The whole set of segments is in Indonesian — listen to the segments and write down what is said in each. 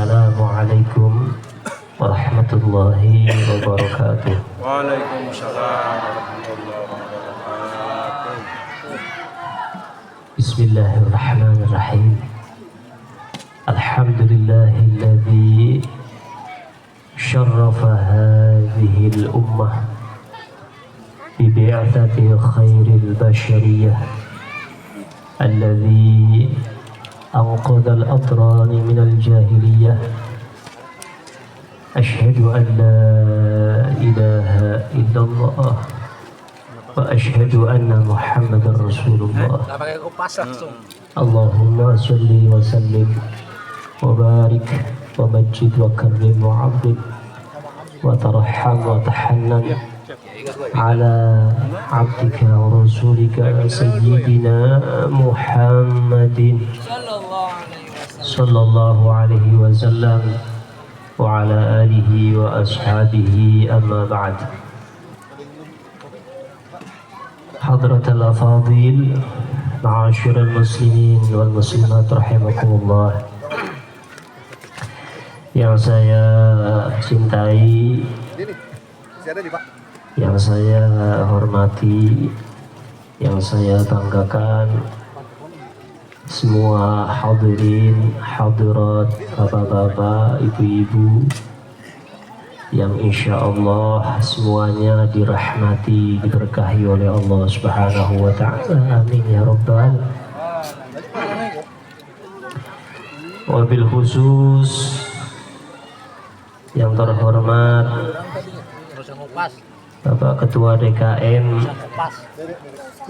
Assalamualaikum warahmatullahi wabarakatuh. Waalaikumsalam warahmatullahi wabarakatuh. Bismillahirrahmanirrahim. Alhamdulillahilladzi syarrafa hadhil ummah bibi'atsati khairil bashariyah alladzi anqadha al-atrani minal jahiliyah. Asyhadu an la ilaha illallah wa asyhadu anna Muhammadar Rasulullah. Allahumma shalli wa sallim wa barik wa majid wa karrim wa 'azzim wa tarham wa tahannan ala 'abdika wa rasulika sayyidina Muhammadin sallallahu alaihi wasallam wa ala alihi wa ashabihi, amma ba'd. Hadratal afadil, ma'asyiral muslimin wal muslimat rahimakumullah. Yang saya cintai, yang saya hormati, yang saya banggakan, semua hadirin, hadirat, bapak-bapak, ibu-ibu yang insya Allah semuanya dirahmati, diberkahi oleh Allah Subhanahu wa ta'ala. Amin ya rabbal. Wabil khusus yang terhormat Bapak Ketua DKM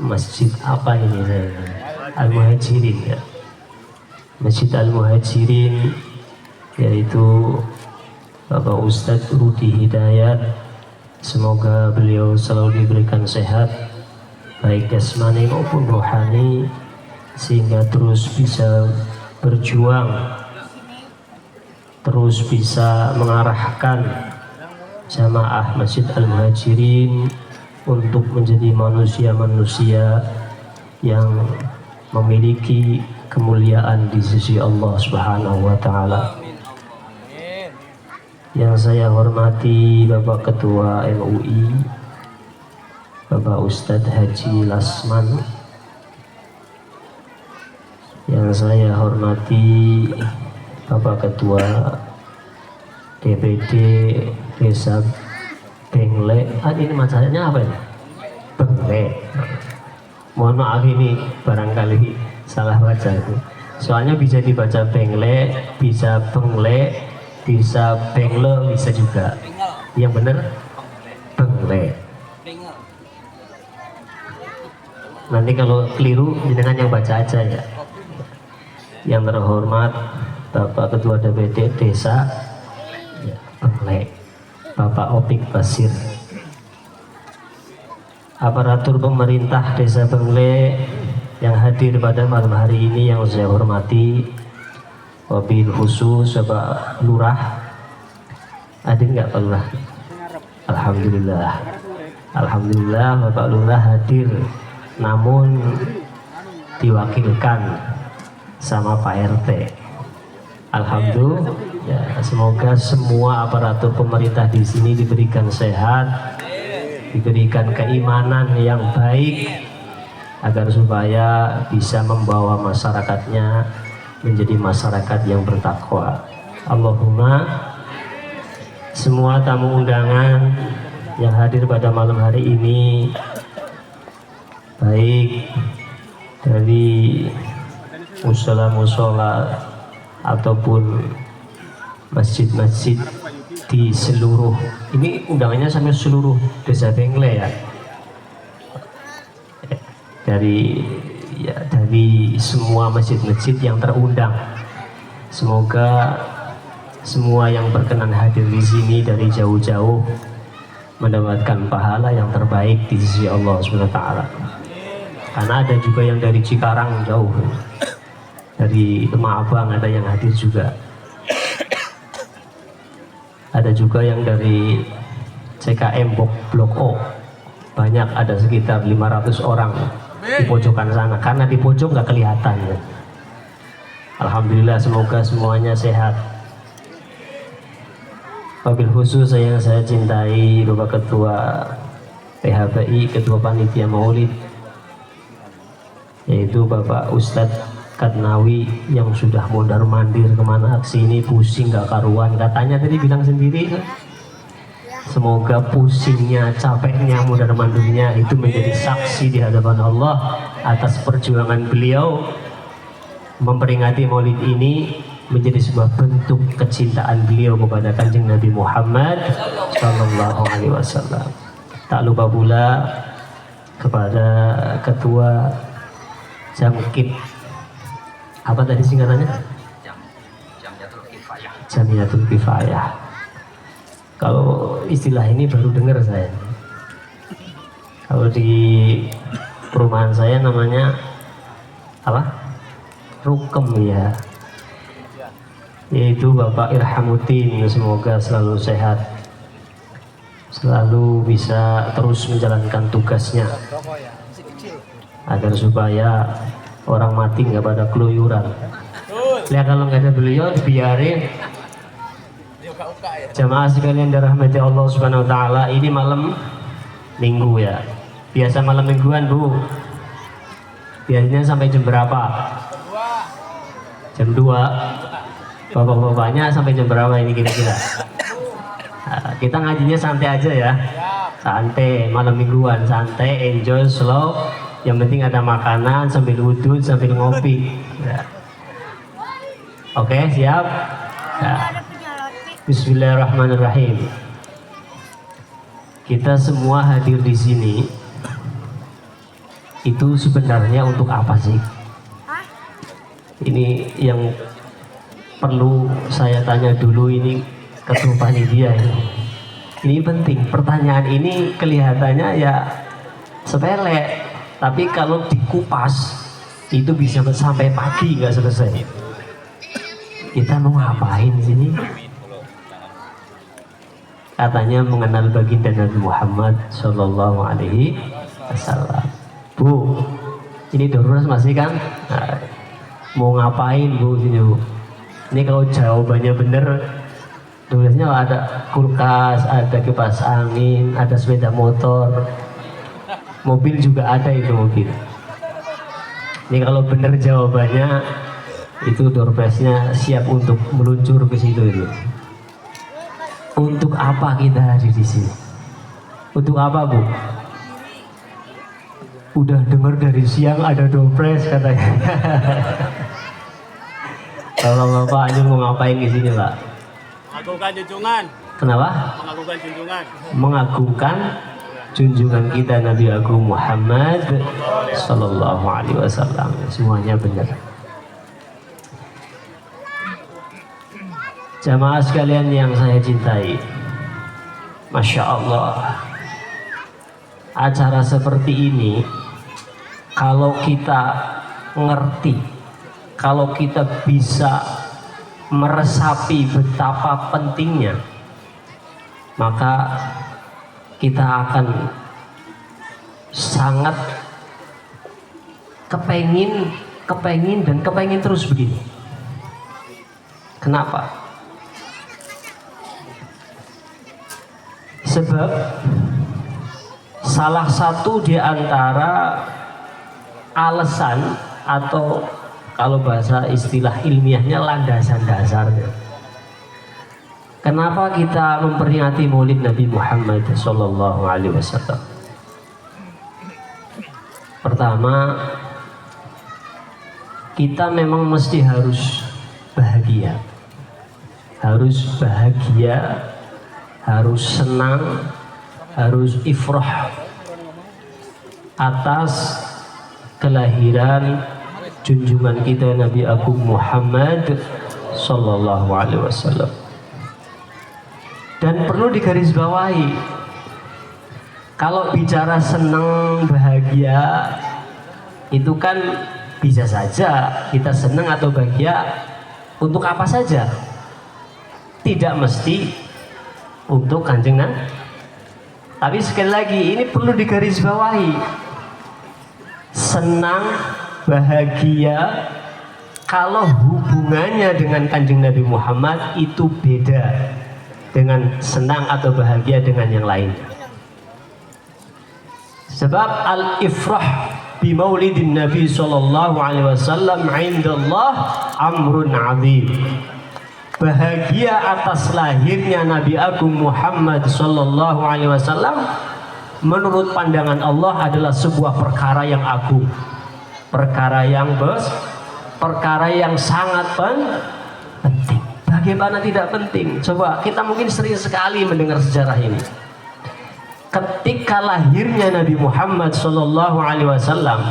Masjid apa ini? Al-Muhajirin ya. Masjid Al-Muhajirin, yaitu Bapak Ustadz Rudi Hidayat. Semoga beliau selalu diberikan sehat baik jasmani maupun rohani, sehingga terus bisa berjuang, terus bisa mengarahkan jamaah Masjid Al-Muhajirin untuk menjadi manusia-manusia yang memiliki kemuliaan di sisi Allah Subhanahu wa ta'ala. Yang saya hormati Bapak Ketua MUI, Bapak Ustadz Haji Lasman. Yang saya hormati Bapak Ketua DPD Desa Bengle. Ini masalahnya apa ini? Bengle. Mohon maaf, ini barangkali salah baca itu. Soalnya bisa dibaca Bengle, bisa Bengle, bisa Bengle, bisa juga. Yang benar Bengle. Nanti kalau keliru dengan yang baca aja ya. Yang terhormat Bapak Ketua DPD Desa ya, Bengle, Bapak Opik Basir, aparatur pemerintah Desa Bengle yang hadir pada malam hari ini yang saya hormati, wabil khusus Bapak Lurah. Hadir nggak Pak Lurah? Alhamdulillah, Alhamdulillah Bapak Lurah hadir, namun diwakilkan sama Pak RT. Alhamdulillah ya, semoga semua aparatur pemerintah di sini diberikan sehat, diberikan keimanan yang baik, agar supaya bisa membawa masyarakatnya menjadi masyarakat yang bertakwa. Allahumma. Semua tamu undangan yang hadir pada malam hari ini, baik dari musola-musola ataupun masjid-masjid di seluruh, ini undangannya sampai seluruh Desa Bengle ya, dari semua masjid-masjid yang terundang. Semoga semua yang berkenan hadir di sini dari jauh-jauh mendapatkan pahala yang terbaik di sisi Allah Subhanahu wa ta'ala. Karena ada juga yang dari Cikarang jauh, dari Lemah Abang ada yang hadir juga. Ada juga yang dari CKM Blok O, banyak, ada sekitar 500 orang di pojokan sana, karena di pojok nggak kelihatan ya. Alhamdulillah, semoga semuanya sehat. Wabil khusus yang saya cintai Bapak Ketua PHBI, Ketua Panitia Maulid, yaitu Bapak Ustadz Katnawi yang sudah mondar mandir kemana sini, pusing gak karuan katanya tadi bilang sendiri. Semoga pusingnya, capeknya, mondar mandirnya itu menjadi saksi di hadapan Allah atas perjuangan beliau memperingati Maulid ini, menjadi sebuah bentuk kecintaan beliau kepada Kanjeng Nabi Muhammad Sallallahu Alaihi Wasallam. Tak lupa pula kepada Ketua Jamkib, apa tadi singkatannya? Jamiatul Kifayah. Kalau istilah ini baru dengar saya. Kalau di perumahan saya namanya apa? Rukem ya. Yaitu Bapak Irhamuddin, semoga selalu sehat, selalu bisa terus menjalankan tugasnya agar supaya orang mati nggak pada keluyuran. Lihat kalau nggak ada beliau dibiarin. Jamaah sekalian dirahmati Allah Subhanahu Wa Taala, ini malam Minggu ya. Biasa malam Mingguan Bu. Biasanya sampai jam berapa? Jam 2. Bapak-bapaknya sampai jam berapa ini kira-kira? Nah, kita ngajinya santai aja ya, santai, malam mingguan, santai, enjoy, slow. Yang penting ada makanan sambil wudhu, sambil ngopi. Ya. Oke, siap? Ya. Bismillahirrahmanirrahim. Kita semua hadir di sini itu sebenarnya untuk apa sih? Ini yang perlu saya tanya dulu, ini Ketua Panitia ini penting. Pertanyaan ini kelihatannya ya sepele, tapi kalau dikupas itu bisa sampai pagi nggak selesai. Kita mau ngapain di sini? Katanya mengenal baginda Nabi Muhammad Sallallahu Alaihi Wasallam. Bu, ini darurat masih kan? Nah, mau ngapain Bu sini Bu? Ini kalau jawabannya benar, tulisnya ada kulkas, ada kipas angin, ada sepeda motor, mobil juga ada itu mobil. Ini kalau benar jawabannya, itu door prize-nya siap untuk meluncur ke situ itu. Untuk apa kita hadir di sini? Untuk apa Bu? Udah dengar dari siang ada door prize katanya. Kalau Bapak Anjing mau ngapain di sini, Pak? Mengagungkan junjungan. Kenapa? Mengagungkan junjungan. Mengagungkan junjungan kita Nabi Agung Muhammad Sallallahu Alaihi Wasallam. Semuanya benar. Jamaah sekalian yang saya cintai, Masya Allah, acara seperti ini kalau kita ngerti, kalau kita bisa meresapi betapa pentingnya, maka kita akan sangat kepengin terus begini. Kenapa? Sebab salah satu di antara alasan, atau kalau bahasa istilah ilmiahnya landasan dasarnya, kenapa kita memperingati Maulid Nabi Muhammad Sallallahu Alaihi Wasallam? Pertama, kita memang mesti harus bahagia, harus senang, harus ifrah atas kelahiran junjungan kita Nabi Agung Muhammad Sallallahu Alaihi Wasallam. Dan perlu digarisbawahi, kalau bicara senang bahagia itu kan bisa saja kita senang atau bahagia untuk apa saja, tidak mesti untuk Kanjeng Nabi. Tapi sekali lagi ini perlu digarisbawahi, senang bahagia kalau hubungannya dengan Kanjeng Nabi Muhammad itu beda. dengan senang atau bahagia dengan yang lain. Sebab al-ifrah bi maulidin Nabi sallallahu alaihi wasallam indallah amrun azim. Bahagia atas lahirnya Nabi Agung Muhammad sallallahu alaihi wasallam menurut pandangan Allah adalah sebuah perkara yang agung. Perkara yang sangat penting. Bagaimana tidak penting? Coba kita mungkin sering sekali mendengar sejarah ini. Ketika lahirnya Nabi Muhammad sallallahu alaihi wasallam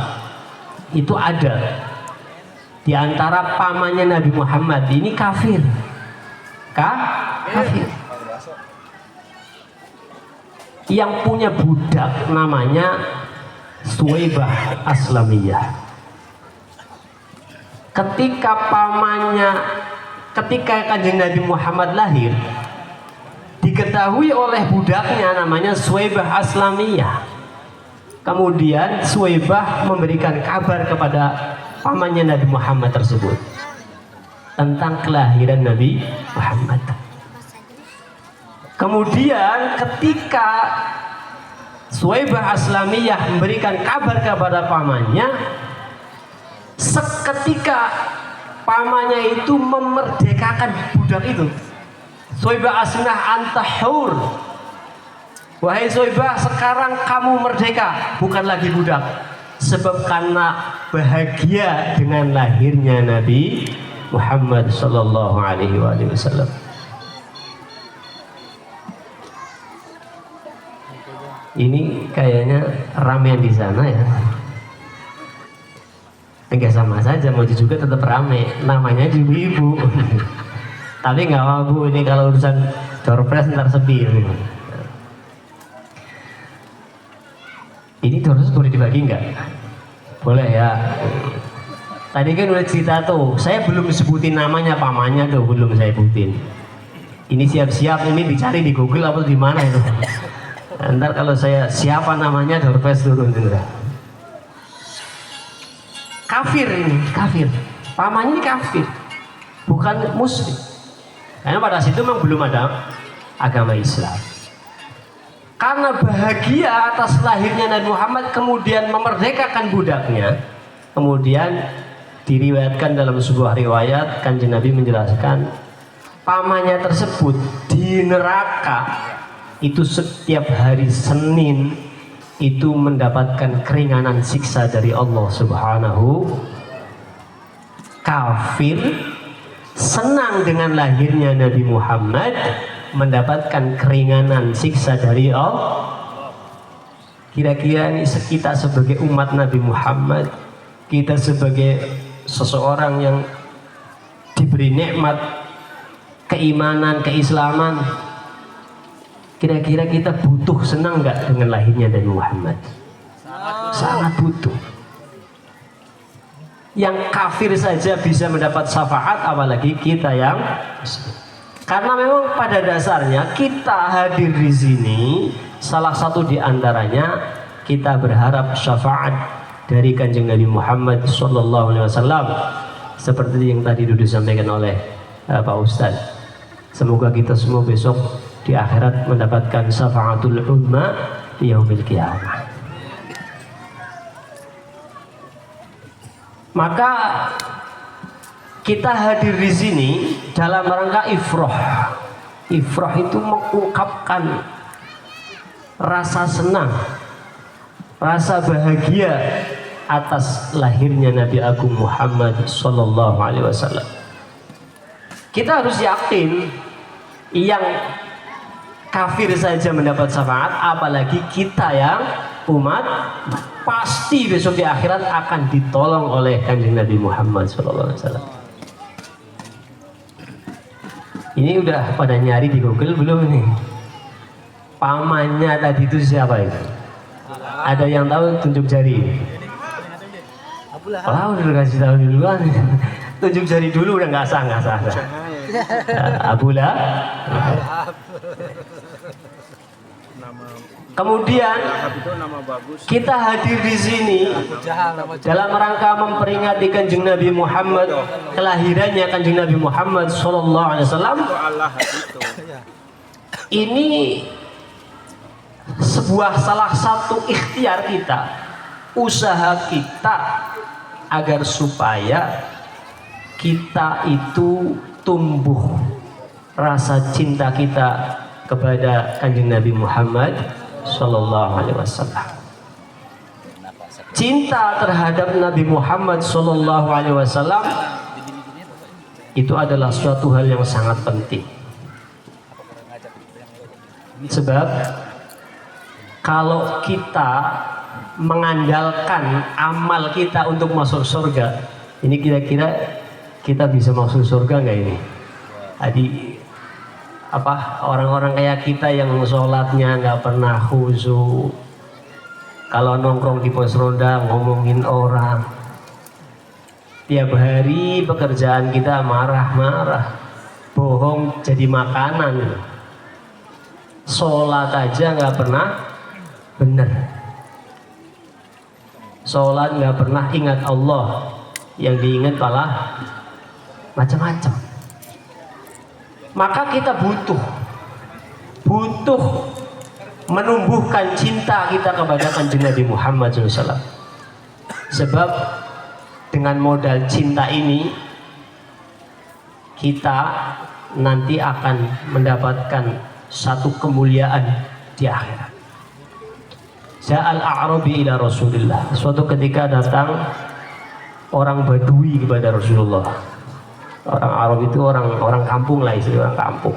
itu ada di antara pamannya Nabi Muhammad ini kafir. Kafir. Yang punya budak namanya Suwaibah Aslamiyah. Ketika Kanjeng Nabi Muhammad lahir, diketahui oleh budaknya namanya Suwaibah Aslamiyah. Kemudian Suwaibah memberikan kabar kepada pamannya Nabi Muhammad tersebut tentang kelahiran Nabi Muhammad. Kemudian ketika Suwaibah Aslamiyah memberikan kabar kepada pamannya, seketika pamannya itu memerdekakan budak itu. Suwaibah Aslamiyah anta hur. Wahai Suwaibah, sekarang kamu merdeka, bukan lagi budak. Sebab karena bahagia dengan lahirnya Nabi Muhammad sallallahu alaihi wasallam. Ini kayaknya ramean di sana ya. Enggak sama saja, mau juga tetap rame. Namanya ibu-ibu. Tapi nggak apa Bu, ini kalau urusan door prize ntar sepi. Ini door prize boleh dibagi nggak? Boleh ya. Tadi kan udah cerita tuh, saya belum sebutin namanya pamannya tuh, belum saya sebutin. Ini siap-siap ini dicari di Google apa di mana itu. Ntar kalau saya siapa namanya door prize turun juga. Kafir ini, kafir. Pamannya ini kafir, bukan muslim. Karena pada situ memang belum ada agama Islam. Karena bahagia atas lahirnya Nabi Muhammad, kemudian memerdekakan budaknya, kemudian diriwayatkan dalam sebuah riwayat Kanjeng Nabi menjelaskan pamannya tersebut di neraka itu setiap hari Senin itu mendapatkan keringanan siksa dari Allah Subhanahu. Kafir senang dengan lahirnya Nabi Muhammad mendapatkan keringanan siksa dari Allah. Kira-kira ini kita sebagai umat Nabi Muhammad, kita sebagai seseorang yang diberi nikmat keimanan, keislaman, kira-kira kita butuh senang nggak dengan lahirnya Nabi Muhammad? Sangat butuh. Yang kafir saja bisa mendapat syafaat, apalagi kita yang karena memang pada dasarnya kita hadir di sini, salah satu di antaranya kita berharap syafaat dari Kanjeng Nabi Muhammad sallallahu alaihi wasallam, seperti yang tadi dulu disampaikan oleh Pak Ustadz. Semoga kita semua besok di akhirat mendapatkan syafaatul uzma di yaumil qiyamah. Maka kita hadir di sini dalam rangka ifrah. Ifrah itu mengungkapkan rasa senang, rasa bahagia atas lahirnya Nabi Agung Muhammad sallallahu alaihi wasallam. Kita harus yakin yang kafir saja mendapat syafaat, apalagi kita yang umat pasti besok di akhirat akan ditolong oleh Kanjeng Nabi Muhammad sallallahu alaihi wasallam. Ini udah pada nyari di Google belum nih? Pamannya tadi itu siapa itu? Ada yang tahu? Tunjuk jari. Oh, udah kasih tahu duluan. Tunjuk jari dulu, udah nggak sah. Abu Lahab. Kemudian kita hadir di sini dalam rangka memperingati Kanjeng Nabi Muhammad, kelahirannya Kanjeng Nabi Muhammad sallallahu alaihi wasallam. ini sebuah salah satu ikhtiar kita, usaha kita agar supaya kita itu tumbuh rasa cinta kita kepada Kanjeng Nabi Muhammad Sallallahu Alaihi Wasallam. Cinta terhadap Nabi Muhammad Sallallahu Alaihi Wasallam itu adalah suatu hal yang sangat penting. Sebab kalau kita mengandalkan amal kita untuk masuk surga, ini kira-kira kita bisa masuk surga nggak ini? Jadi apa orang-orang kayak kita yang sholatnya nggak pernah khusyuk, kalau nongkrong di pos ronda ngomongin orang, tiap hari pekerjaan kita marah-marah, bohong jadi makanan, sholat aja nggak pernah benar, sholat nggak pernah ingat Allah, yang diingat malah macam-macam. Maka kita butuh menumbuhkan cinta kita kepada Kanjeng Nabi Muhammad SAW. Sebab dengan modal cinta ini kita nanti akan mendapatkan satu kemuliaan di akhirat. Ja'al a'rabi ila Rasulillah. Suatu ketika datang orang Badui kepada Rasulullah. Orang Arab itu orang kampung lah, istilah orang kampung.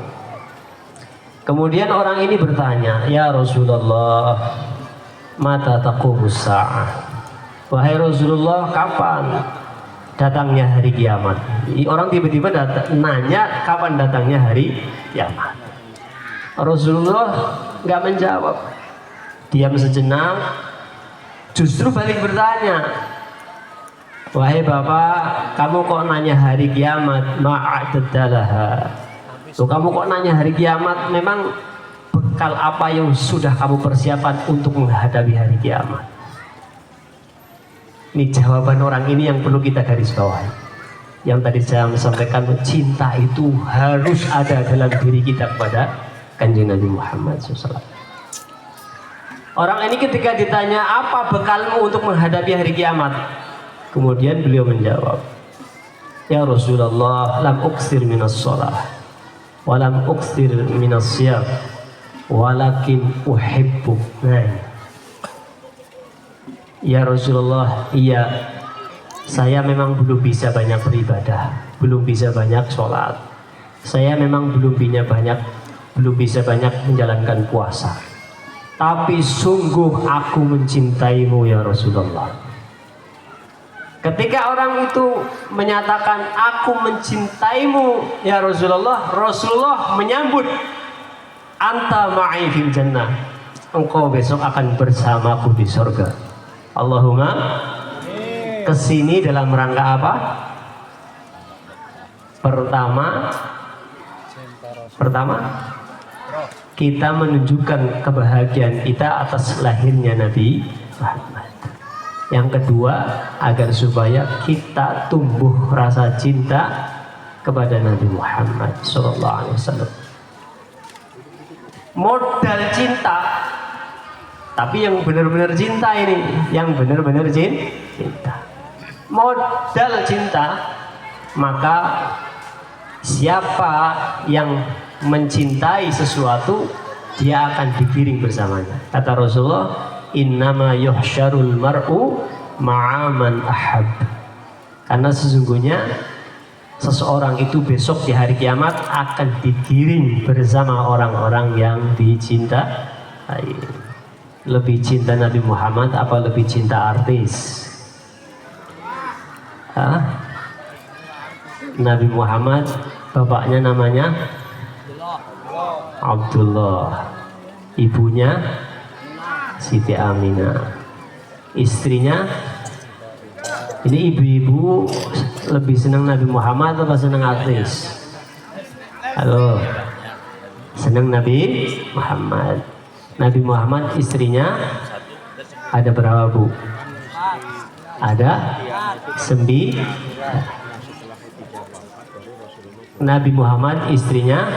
Kemudian orang ini bertanya, "Ya Rasulullah, mata taqumus sa'ah?" Wahai Rasulullah, kapan datangnya hari kiamat? Orang tiba-tiba nanya kapan datangnya hari kiamat. Rasulullah nggak menjawab, diam sejenak, justru balik bertanya, "Wahai Bapak, kamu kok nanya hari kiamat? Ma'adadalaha." Loh, kamu kok nanya hari kiamat? Memang bekal apa yang sudah kamu persiapkan untuk menghadapi hari kiamat? Ini jawaban orang ini yang perlu kita garis bawahi. Yang tadi saya sampaikan, cinta itu harus ada dalam diri kita kepada Kanjeng Nabi Muhammad SAW. Orang ini ketika ditanya apa bekalmu untuk menghadapi hari kiamat, kemudian beliau menjawab, "Ya Rasulullah, lam uksir minas shalah, wa lam uksir minas siyam, walakin uhibbu." Ya Rasulullah, iya, saya memang belum bisa banyak beribadah, belum bisa banyak sholat, saya memang belum bisa banyak menjalankan puasa, tapi sungguh aku mencintaimu ya Rasulullah. Ketika orang itu menyatakan aku mencintaimu ya Rasulullah, Rasulullah menyambut, "Anta ma'i fil jannah." Engkau besok akan bersamaku di surga. Allahumma, kesini dalam rangka apa? Pertama, kita menunjukkan kebahagiaan kita atas lahirnya Nabi Muhammad. Yang kedua, agar supaya kita tumbuh rasa cinta kepada Nabi Muhammad SAW. Modal cinta, tapi yang benar-benar cinta ini, yang benar-benar cinta. Modal cinta, maka siapa yang mencintai sesuatu, dia akan digiring bersamanya. Kata Rasulullah, "Innama yuhsyarul mar'u ma'aman ahab." Karena sesungguhnya seseorang itu besok di hari kiamat akan digiring bersama orang-orang yang dicintai. Lebih cinta Nabi Muhammad apa lebih cinta artis? Nabi Muhammad, bapaknya namanya Abdullah, ibunya Siti Aminah, istrinya. Ini ibu-ibu lebih senang Nabi Muhammad atau senang artis? Halo, senang Nabi Muhammad. Nabi Muhammad istrinya ada berapa, Bu? Ada 9. Nabi Muhammad istrinya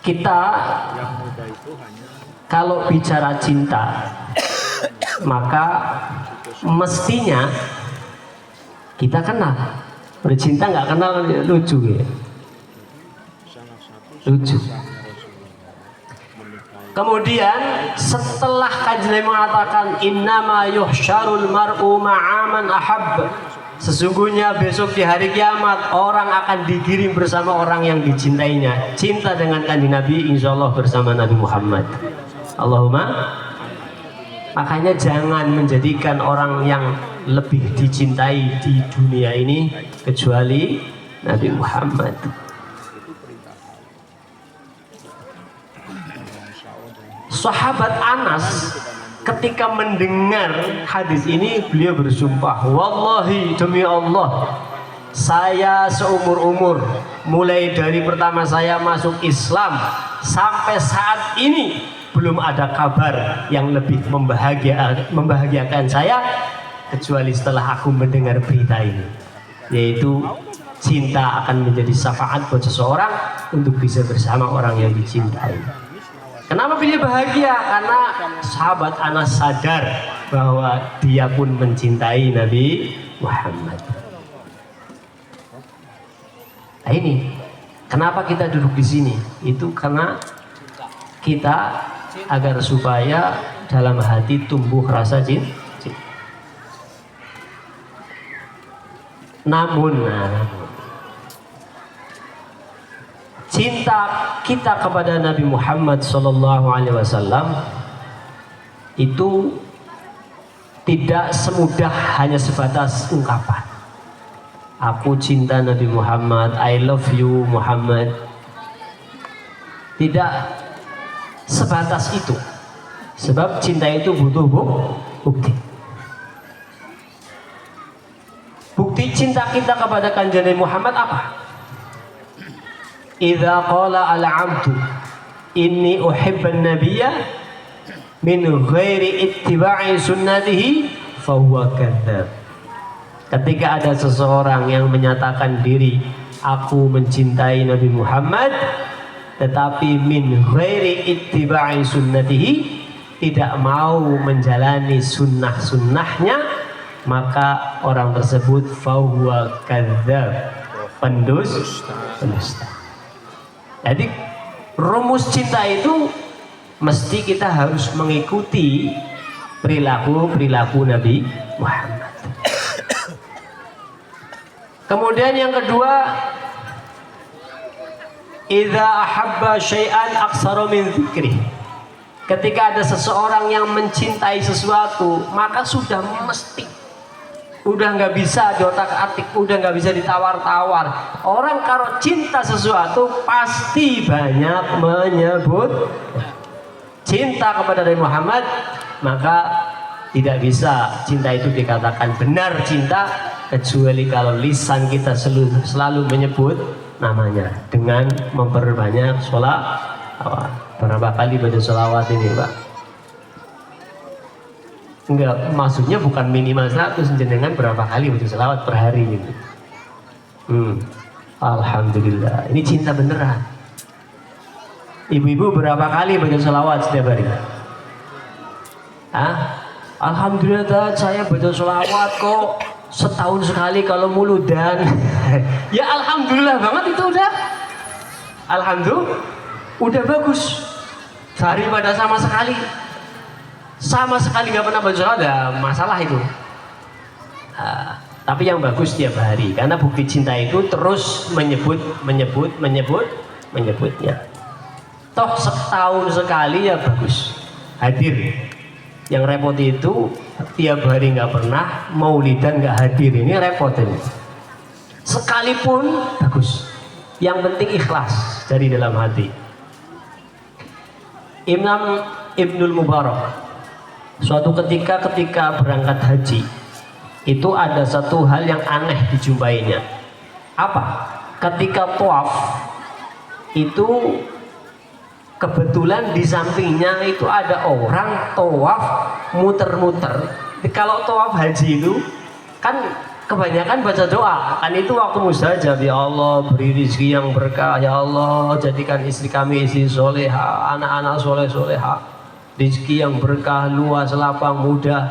kita kalau bicara cinta, maka mestinya kita kenal. Bercinta nggak kenal lucu ya. Lucu. Kemudian setelah Kanjeng Nabi mengatakan innama yuhsyarul mar'u ma'aman ahab, sesungguhnya besok di hari kiamat orang akan digiring bersama orang yang dicintainya. Cinta dengan Kanjeng Nabi, insya Allah bersama Nabi Muhammad. Allahumma. Makanya jangan menjadikan orang yang lebih dicintai di dunia ini kecuali Nabi Muhammad. Sahabat Anas ketika mendengar hadis ini, beliau bersumpah, wallahi demi Allah, saya seumur-umur mulai dari pertama saya masuk Islam sampai saat ini belum ada kabar yang lebih membahagiakan saya kecuali setelah aku mendengar berita ini, yaitu cinta akan menjadi syafaat buat seseorang untuk bisa bersama orang yang dicintai. Kenapa beliau bahagia? Karena sahabat Anas sadar bahwa dia pun mencintai Nabi Muhammad. Nah ini, kenapa kita duduk di sini? Itu karena kita agar supaya dalam hati tumbuh rasa cinta. Namun cinta kita kepada Nabi Muhammad SAW itu tidak semudah hanya sebatas ungkapan. Aku cinta Nabi Muhammad, I love you Muhammad. Tidak sebatas itu. Sebab cinta itu butuh bukti. Bukti cinta kita kepada Kanjeng Nabi Muhammad apa? Idza qala al-'abdu inni uhibban nabiyya min ghairi ittiba'i sunnatihi fahuwa kadzdzab. Ketika ada seseorang yang menyatakan diri aku mencintai Nabi Muhammad tetapi min ghairi ittiba'i sunnatihi, tidak mau menjalani sunnah-sunnahnya, maka orang tersebut fahuwa kadzdzab, pendusta. Jadi rumus cinta itu mesti kita harus mengikuti perilaku Nabi Muhammad. Kemudian yang kedua, idza ahabba syai'an aksara min dzikrih. Ketika ada seseorang yang mencintai sesuatu, maka sudah mesti, udah nggak bisa diotak-atik, udah nggak bisa ditawar-tawar. Orang kalau cinta sesuatu pasti banyak menyebut cinta kepada Nabi Muhammad, maka tidak bisa cinta itu dikatakan benar cinta kecuali kalau lisan kita selalu menyebut namanya dengan memperbanyak sholawat. Berapa kali baca sholawat ini, Pak? Enggak, maksudnya bukan minimal 100, jenengan berapa kali baca sholawat per hari gitu. Alhamdulillah, ini cinta beneran. Ibu-ibu berapa kali baca sholawat setiap hari? Alhamdulillah saya baca sholawat kok setahun sekali kalau muludan. Ya alhamdulillah banget itu udah. Alhamdulillah, udah bagus. Daripada sama sekali nggak pernah baca sholawat, ada masalah itu. Tapi yang bagus setiap hari, karena bukti cinta itu terus menyebutnya. Toh setahun sekali ya bagus hadir. Yang repot itu tiap hari nggak pernah, maulidan nggak hadir, ini repot ini. Sekalipun bagus, yang penting ikhlas dari dalam hati. Imam Ibnul Mubarak suatu ketika berangkat haji, itu ada satu hal yang aneh dijumpainya. Apa? Ketika tawaf itu kebetulan di sampingnya itu ada orang tawaf muter-muter. Kalau tawaf haji itu kan kebanyakan baca doa. Kan itu waktu mustajab. Ya Allah, beri rezeki yang berkah. Ya Allah, jadikan istri kami istri soleha, anak-anak soleh soleha, rezeki yang berkah, luas, lapang, mudah.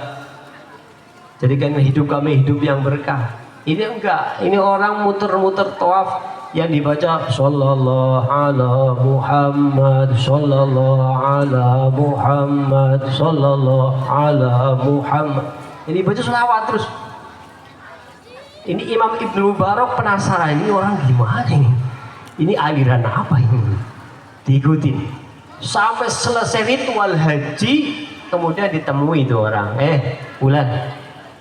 Jadikan hidup kami hidup yang berkah. Ini enggak, ini orang muter-muter tawaf yang dibaca sallallahu ala Muhammad, sallallahu ala Muhammad, sallallahu ala Muhammad. Ini baca selawat terus. Ini Imam Ibnu Mubarak penasaran, ini orang gimana ini? Ini aliran apa ini? Diikutin sampai selesai ritual haji, kemudian ditemui itu orang, Bulan,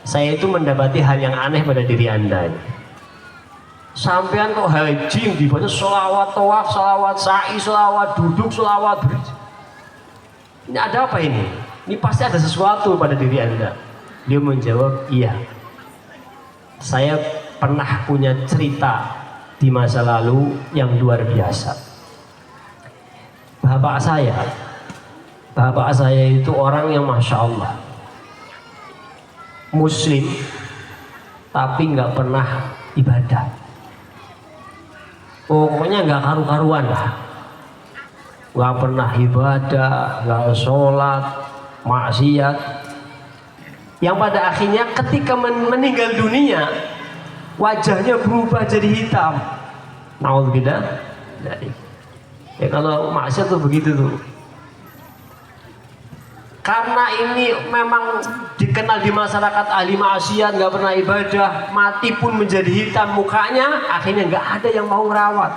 saya itu mendapati hal yang aneh pada diri Anda. Sampean kok haji yang dibaca sholawat tawaf, sholawat sa'i, sholawat duduk, sholawat ini ada apa ini? Ini pasti ada sesuatu pada diri Anda. Dia menjawab, iya, saya pernah punya cerita di masa lalu yang luar biasa. Bapak saya itu orang yang Masya Allah Muslim, tapi nggak pernah ibadah. Pokoknya nggak karu-karuan lah, nggak pernah ibadah, nggak sholat, maksiat. Yang pada akhirnya ketika meninggal dunia, wajahnya berubah jadi hitam. Naudzubillah. Ya kalau maksiat tuh begitu tuh. Karena ini memang dikenal di masyarakat ahli maksiat, nggak pernah ibadah, mati pun menjadi hitam mukanya, akhirnya nggak ada yang mau merawat,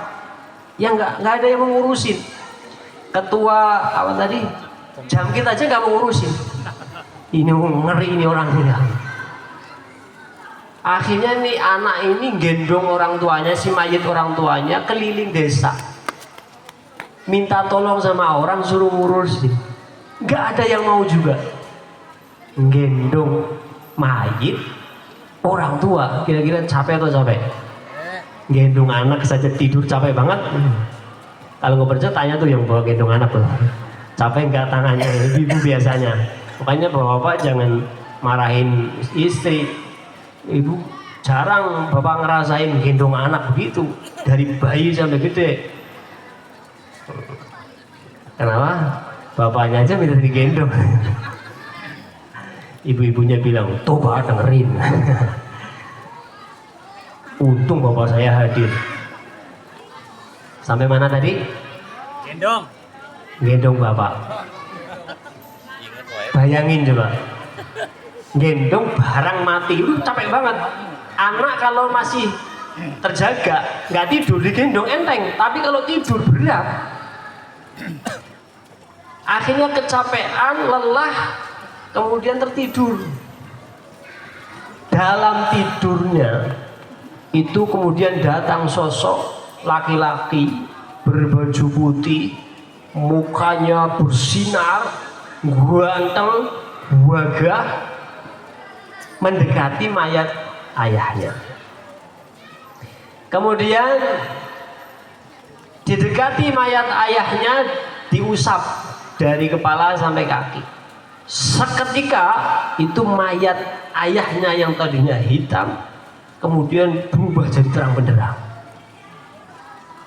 ya nggak ada yang mau ngurusin. Ketua apa tadi, Jamkit aja nggak mau ngurusin. Ini ngeri ini orangnya. Akhirnya nih anak ini gendong orang tuanya, si mayit orang tuanya keliling desa, minta tolong sama orang suruh ngurusin. Nggak ada yang mau juga. Gendong mayit orang tua, kira-kira capek atau capek? Gendong anak saja tidur capek banget. Kalau nggak percaya tanya tuh yang bawa gendong anak tuh, capek nggak tangannya? Ibu biasanya. Makanya bapak jangan marahin istri. Ibu jarang bapak ngerasain gendong anak begitu dari bayi sampai gede. Kenapa? Bapaknya aja minta digendong. Ibu-ibunya bilang, coba dengerin. Untung bapak saya hadir. Sampai mana tadi? Gendong. Gendong bapak. Bayangin coba. Gendong barang mati, capek banget. Anak kalau masih terjaga, nggak tidur digendong enteng. Tapi kalau tidur berat. Akhirnya kecapean, lelah, kemudian tertidur. Dalam tidurnya itu kemudian datang sosok laki-laki berbaju putih, mukanya bersinar, ganteng, gagah, mendekati mayat ayahnya. Kemudian didekati mayat ayahnya, diusap dari kepala sampai kaki. Seketika itu mayat ayahnya yang tadinya hitam kemudian berubah jadi terang benderang.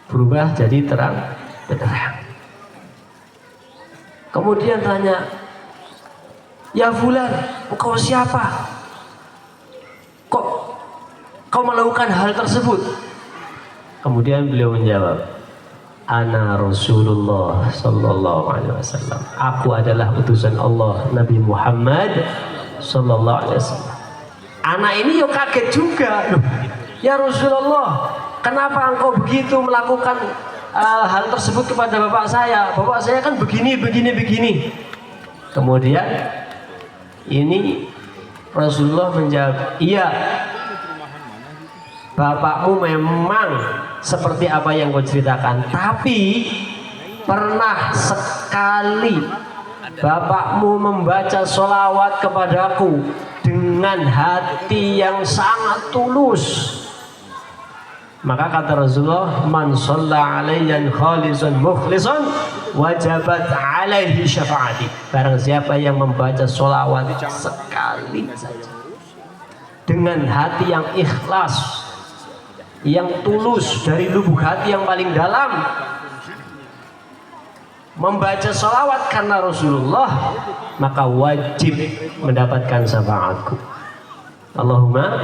Berubah jadi terang benderang. Kemudian tanya, "Ya Fulan, engkau siapa? Kok kau melakukan hal tersebut?" Kemudian beliau menjawab, "Ana Rasulullah sallallahu alaihi wasallam." Aku adalah utusan Allah, Nabi Muhammad sallallahu alaihi wasallam. Anak ini yuk kaget juga. Loh, ya Rasulullah, kenapa engkau begitu melakukan hal tersebut kepada bapak saya? Bapak saya kan begini. Kemudian ini Rasulullah menjawab, "Iya, bapakmu memang seperti apa yang kau ceritakan, tapi pernah sekali bapakmu membaca sholawat kepadaku dengan hati yang sangat tulus." Maka kata Rasulullah, "Man shalla alayyan khalisan mukhlisan wajabat alaihi syafaati." Barang siapa yang membaca sholawat sekali saja dengan hati yang ikhlas, yang tulus dari lubuk hati yang paling dalam, membaca salawat karena Rasulullah, maka wajib mendapatkan syafaatku. Allahumma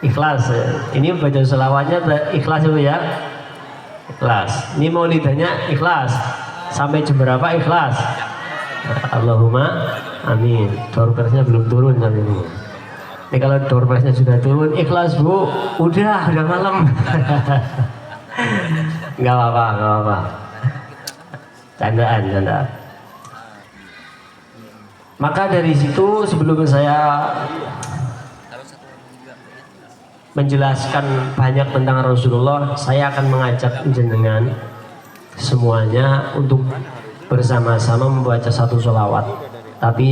ikhlas. Ini baca salawatnya ikhlas dulu ya. Ikhlas. Ini maulidanya ikhlas. Sampai jam berapa ikhlas? Allahumma amin. Doorpressnya belum turun kali ini. Ini kalau doorpressnya sudah turun, ikhlas bu. Udah malam. Nggak apa-apa. Candaan. Maka dari situ sebelum saya menjelaskan banyak tentang Rasulullah, saya akan mengajak jenengan semuanya untuk bersama-sama membaca satu sholawat. Tapi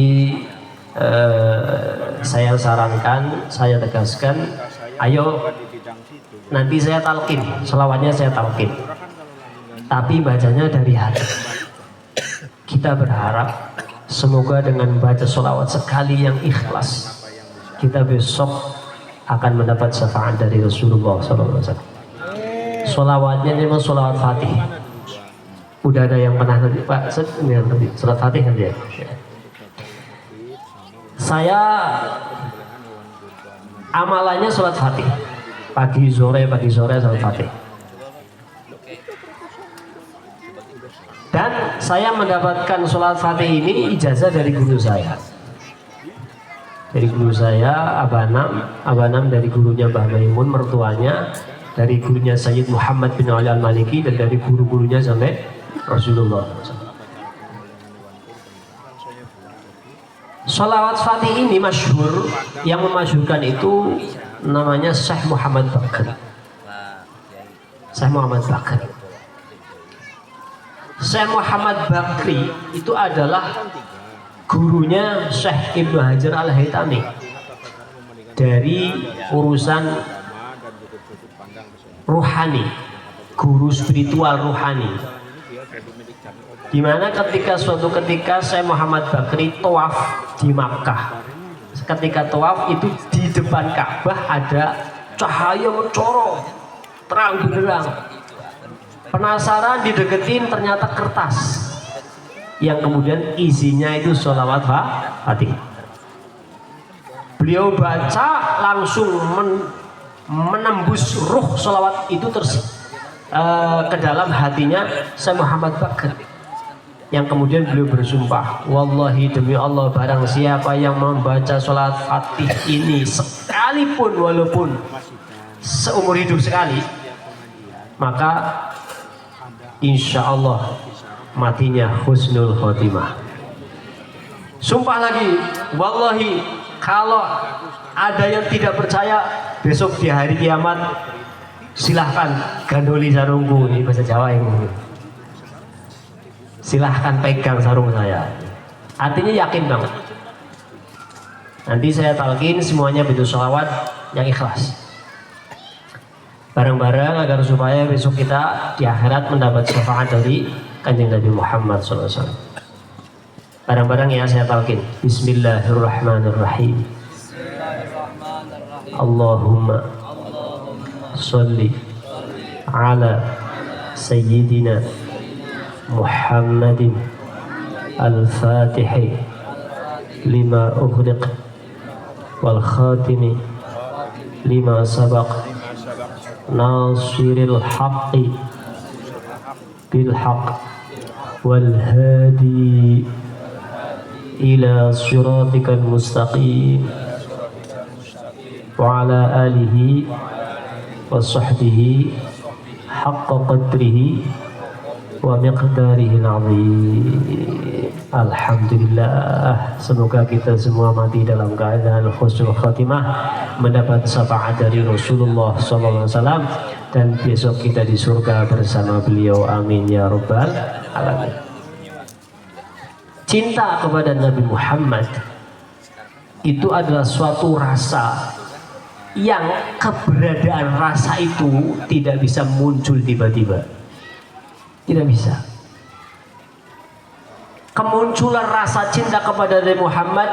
saya sarankan, saya tegaskan, ayo nanti saya talqin, sholawatnya saya talqin, tapi bacanya dari hati. Kita berharap semoga dengan baca sholawat sekali yang ikhlas, kita besok akan mendapat syafaat dari Rasulullah SAW. Sholawatnya ini memang sholawat Fatih. Udah ada yang pernah nanti Pak, sholat Fatih kan ya? Saya amalannya sholat Fatih. Pagi sore sholat Fatih. Dan saya mendapatkan sholat Fatih ini ijazah dari guru saya. Dari guru saya Abanam dari gurunya Mbah Maimun mertuanya, dari gurunya Sayyid Muhammad bin Ali Al-Maliki, dan dari guru-gurunya sampai Rasulullah. Sholawat Fatih ini masyhur, yang memasyhurkan itu namanya Syekh Muhammad Bakri. Syekh Muhammad Bakri. Syekh Muhammad Bakri itu adalah gurunya Syekh Ibnu Hajar Al-Haytami dari urusan ruhani, guru spiritual ruhani. Dimana suatu ketika Syekh Muhammad Bakri tawaf di Makkah. Ketika tawaf itu di depan Ka'bah ada cahaya mencorong, terang benderang. Penasaran, dideketin, ternyata kertas yang kemudian isinya itu sholawat Fatih. Beliau baca langsung menembus ruh sholawat itu ke dalam hatinya Syekh Muhammad Bakri, yang kemudian beliau bersumpah, wallahi demi Allah, barang siapa yang membaca sholawat Fatih ini sekalipun, walaupun seumur hidup sekali, maka insya Allah matinya husnul khotimah. Sumpah lagi, wallahi kalau ada yang tidak percaya, besok di hari kiamat silahkan gandoli sarungku. Ini bahasa Jawa ini. Silahkan pegang sarung saya. Artinya yakin banget. Nanti saya talqin semuanya bentuk sholawat yang ikhlas, bareng-bareng, agar supaya besok kita di akhirat mendapat syafaat dari Kanjeng Nabi Muhammad SAW. Bareng-bareng ya, saya talqin. Bismillahirrahmanirrahim. Allahumma sholli ala sayyidina Muhammadin al-Fatihi lima ughliq wal khatimi lima sabaq nasiril haqqi bil haqq wal hadi ila siratikal mustaqim wa ala alihi wa sahbihi haqqa qadrihi wa miqdarihi al-azim. Alhamdulillah, semoga kita semua mati dalam keadaan husnul khatimah, mendapat syafaat dari Rasulullah SAW, dan besok kita di surga bersama beliau. Amin ya rabbal alamin. Cinta kepada Nabi Muhammad itu adalah suatu rasa yang keberadaan rasa itu tidak bisa muncul tiba-tiba. Tidak bisa. Kemunculan rasa cinta kepada Nabi Muhammad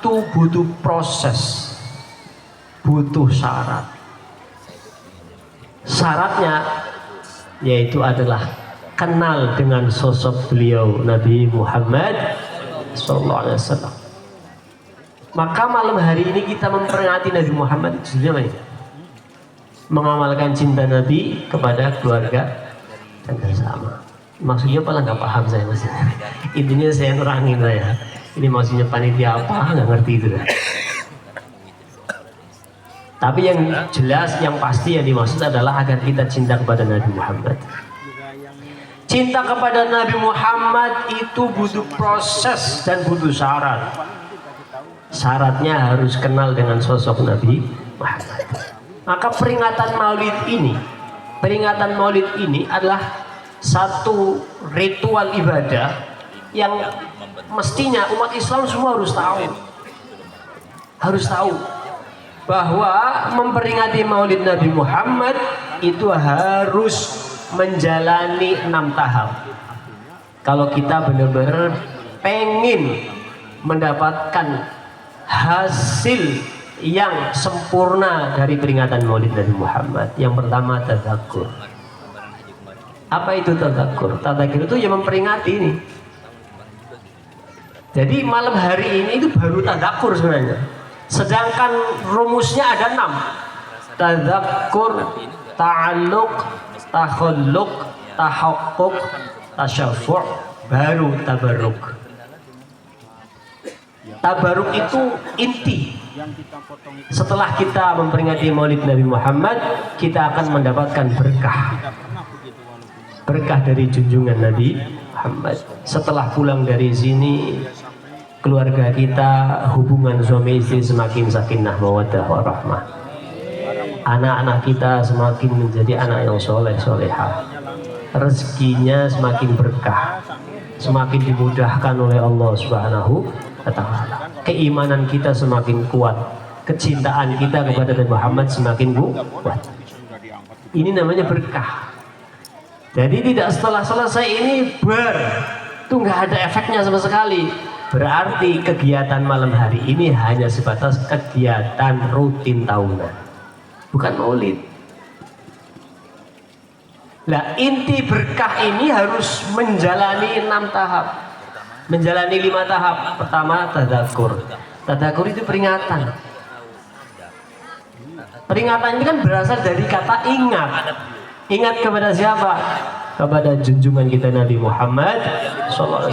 itu butuh proses, butuh syarat. Syaratnya yaitu adalah kenal dengan sosok beliau Nabi Muhammad SAW. Maka malam hari ini kita memperingati Nabi Muhammad sebenarnya mengamalkan cinta Nabi kepada keluarga dan bersama. Maksudnya apa nggak paham saya mas. Intinya saya nerangin saya. Ini maksudnya panitia apa nggak ngerti itu. Tapi yang jelas, yang pasti yang dimaksud adalah agar kita cinta kepada Nabi Muhammad. Cinta kepada Nabi Muhammad itu butuh proses dan butuh syarat. Syaratnya harus kenal dengan sosok Nabi Muhammad. Maka peringatan Maulid ini adalah satu ritual ibadah yang mestinya umat Islam semua harus tahu bahwa memperingati Maulid Nabi Muhammad itu harus menjalani 6 tahap. Kalau kita benar-benar pengen mendapatkan hasil yang sempurna dari peringatan Maulid Nabi Muhammad, yang pertama tadzakur. Apa itu tadzakur? Tadzakur itu yang memperingati ini. Jadi malam hari ini itu baru tadzakur sebenarnya. Sedangkan rumusnya ada 6. Tadzakur, ta'alluq, takhulluq, tahaqquq, tasyafu', baru tabarruk. Tabarruk itu inti. Setelah kita memperingati Maulid Nabi Muhammad, kita akan mendapatkan berkah. Berkah dari junjungan Nabi Muhammad. Setelah pulang dari sini, keluarga kita, hubungan suami istri semakin sakinah mawaddah warahmah. Anak-anak kita semakin menjadi anak yang soleh solehah. Rezekinya semakin berkah, semakin dimudahkan oleh Allah Subhanahu wa ta'ala. Keimanan kita semakin kuat, kecintaan kita kepada Nabi Muhammad semakin kuat. Ini namanya berkah. Jadi tidak setelah selesai ini itu nggak ada efeknya sama sekali. Berarti kegiatan malam hari ini hanya sebatas kegiatan rutin tahunan, bukan maulid. Nah, inti berkah ini harus menjalani 6 tahap, menjalani 5 tahap. Pertama tadzakur. Tadzakur itu peringatan. Peringatan ini kan berasal dari kata ingat. Ingat kepada siapa? Kepada junjungan kita Nabi Muhammad SAW.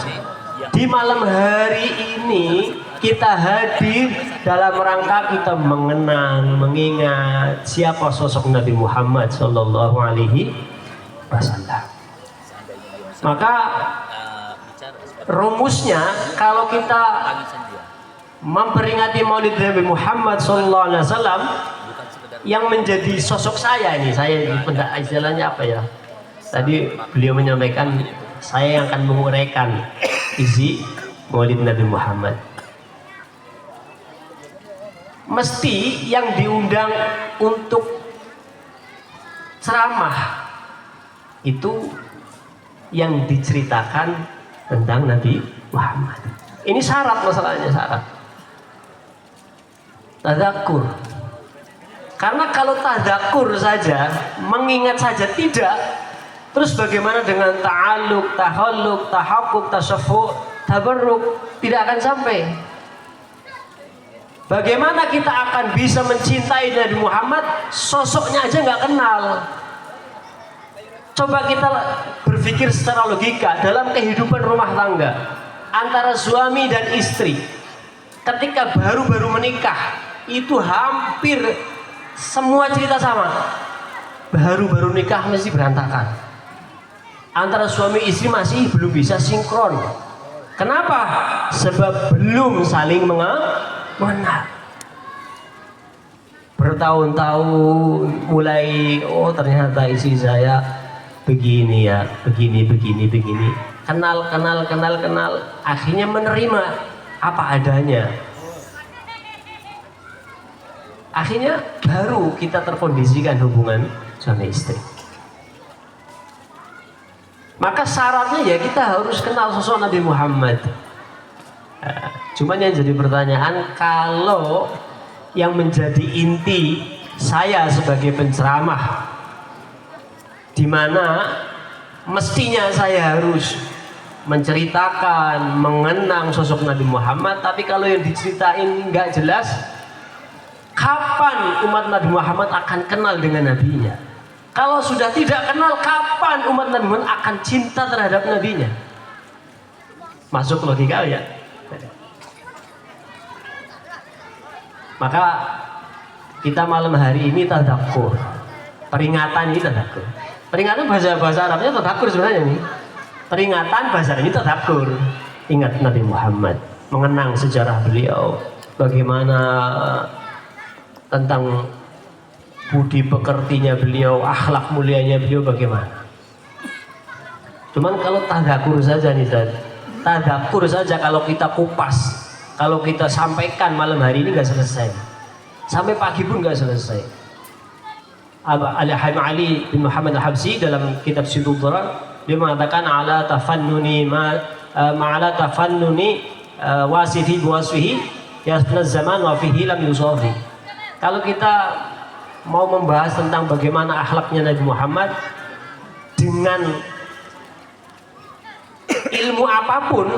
Di malam hari ini kita hadir dalam rangka kita mengenang, mengingat siapa sosok Nabi Muhammad Sallallahu Alaihi Wasallam. Maka rumusnya kalau kita memperingati Maulid Nabi Muhammad Sallallahu Alaihi Wasallam, yang menjadi sosok saya ini, saya istilahnya apa ya? Tadi beliau menyampaikan saya yang akan menguraikan isi Maulid Nabi Muhammad. Mesti yang diundang untuk ceramah itu yang diceritakan tentang Nabi Muhammad. Ini syarat, masalahnya syarat. Tadzakur. Karena kalau tadzakur saja, mengingat saja tidak, terus bagaimana dengan ta'alluq, tahalluk, tahaqquq, tasaffu', tabarruk? Tidak akan sampai. Bagaimana kita akan bisa mencintai Nabi Muhammad, sosoknya aja nggak kenal? Coba kita berpikir secara logika dalam kehidupan rumah tangga antara suami dan istri. Ketika baru-baru menikah, itu hampir semua cerita sama. Baru-baru nikah mesti berantakan. Antara suami istri masih belum bisa sinkron. Kenapa? Sebab belum saling mengenal. Bertahun-tahun mulai, oh ternyata istri saya begini ya, begini. Kenal. Akhirnya menerima apa adanya. Akhirnya baru kita terkondisikan hubungan suami istri. Maka syaratnya ya kita harus kenal sosok Nabi Muhammad. Cuman yang jadi pertanyaan, kalau yang menjadi inti saya sebagai penceramah, di mana mestinya saya harus menceritakan, mengenang sosok Nabi Muhammad, tapi kalau yang diceritain nggak jelas, kapan umat Nabi Muhammad akan kenal dengan nabinya? Kalau sudah tidak kenal, kapan umat Nabi Muhammad akan cinta terhadap nabinya? Masuk logika ya? Maka kita malam hari ini tadabur. Peringatan ini tadabur. Peringatan bahasa Arabnya tadabur sebenarnya nih. Peringatan bahasa ini tadabur. Ingat Nabi Muhammad, mengenang sejarah beliau, bagaimana tentang budi pekertinya beliau, akhlak mulianya beliau bagaimana. Cuman kalau tadakur saja nih, tadakur saja kalau kita kupas, kalau kita sampaikan malam hari ini nggak selesai, sampai pagi pun nggak selesai. Ali bin Muhammad Al-Habsyi dalam kitab Sidul Durar dia mengatakan ala tafannuni ma'ala tafannuni wasifi buwasfihi yasna zaman wa fihi lam yusafi. Kalau kita mau membahas tentang bagaimana akhlaknya Nabi Muhammad dengan ilmu apapun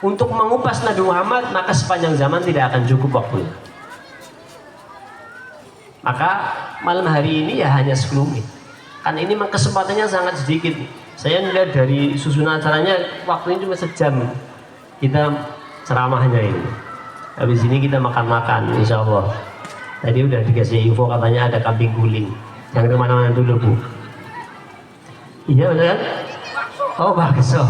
untuk mengupas Nabi Muhammad, maka sepanjang zaman tidak akan cukup waktunya. Maka malam hari ini ya hanya sekelumit. Kan ini kesempatannya sangat sedikit. Saya melihat dari susunan acaranya waktunya cuma sejam. Kita ceramahnya ini. Habis ini kita makan-makan, insya Allah. Tadi udah dikasih info katanya ada kambing guling. Jangan kemana-mana dulu Bu. Iya benar kan? Oh bakso,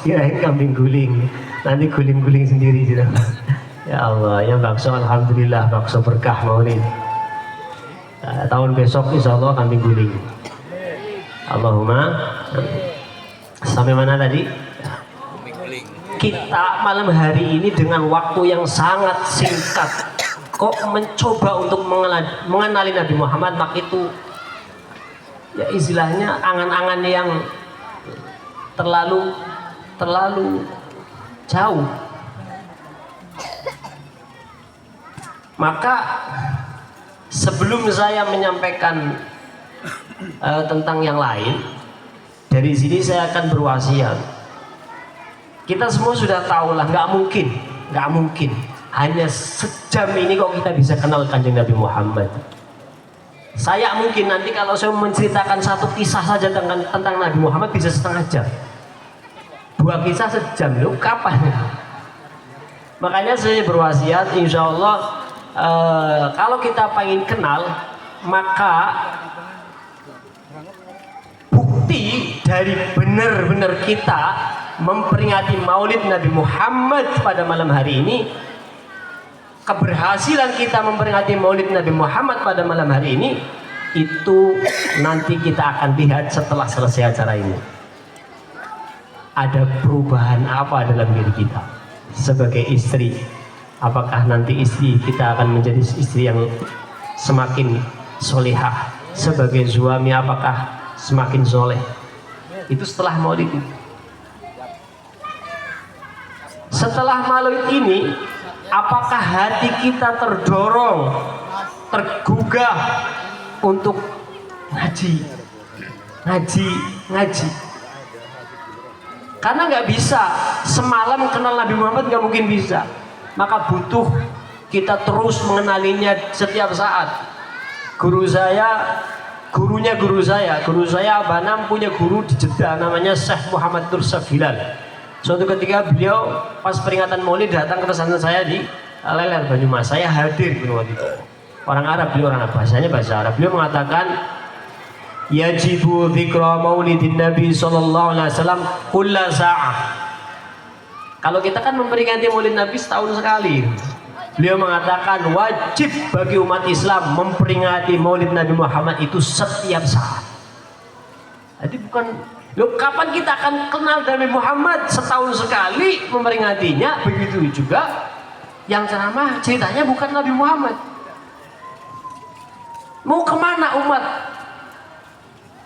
kirain kambing guling. Nanti guling-guling sendiri gitu. Ya Allah, ya bakso alhamdulillah, bakso berkah maulid. Tahun besok insya Allah kambing guling. Allahumma. Sampai mana tadi? Kita malam hari ini dengan waktu yang sangat singkat kok mencoba untuk mengenali Nabi Muhammad, maka itu ya istilahnya angan-angan yang terlalu jauh. Maka sebelum saya menyampaikan tentang yang lain, dari sini saya akan berwasiat. Kita semua sudah tahu lah, nggak mungkin hanya sejam ini kok kita bisa kenal Kanjeng Nabi Muhammad. Saya mungkin nanti kalau saya menceritakan satu kisah saja tentang Nabi Muhammad bisa setengah jam. 2 kisah sejam, loh kapan? Makanya saya berwasiat, insya Allah kalau kita pengen kenal, maka bukti dari benar-benar kita memperingati Maulid Nabi Muhammad pada malam hari ini, keberhasilan kita memperingati Maulid Nabi Muhammad pada malam hari ini, itu nanti kita akan lihat setelah selesai acara ini. Ada perubahan apa dalam diri kita sebagai istri? Apakah nanti istri kita akan menjadi istri yang semakin solihah? Sebagai suami apakah semakin soleh? Itu setelah Maulid. Setelah Maulid ini, apakah hati kita terdorong, tergugah untuk ngaji? Karena nggak bisa semalam kenal Nabi Muhammad, nggak mungkin bisa. Maka butuh kita terus mengenalinya setiap saat. Gurunya guru saya Abanam punya guru di Jeddah namanya Syekh Muhammad Tursaf Hilal. Suatu ketika beliau pas peringatan Maulid datang ke pesantren saya di Leler Banyumas. Saya hadir waktu itu. Orang Arab, beliau orang bahasanya bahasa Arab. Beliau mengatakan yajibu dzikra maulidin Nabi sallallahu alaihi wasallam kulla sa'ah. Kalau kita kan memperingati Maulid Nabi setahun sekali. Beliau mengatakan wajib bagi umat Islam memperingati Maulid Nabi Muhammad itu setiap saat. Jadi bukan, loh kapan kita akan kenal Nabi Muhammad? Setahun sekali memperingatinya. Begitu juga yang ceramah ceritanya bukan Nabi Muhammad. Mau kemana umat?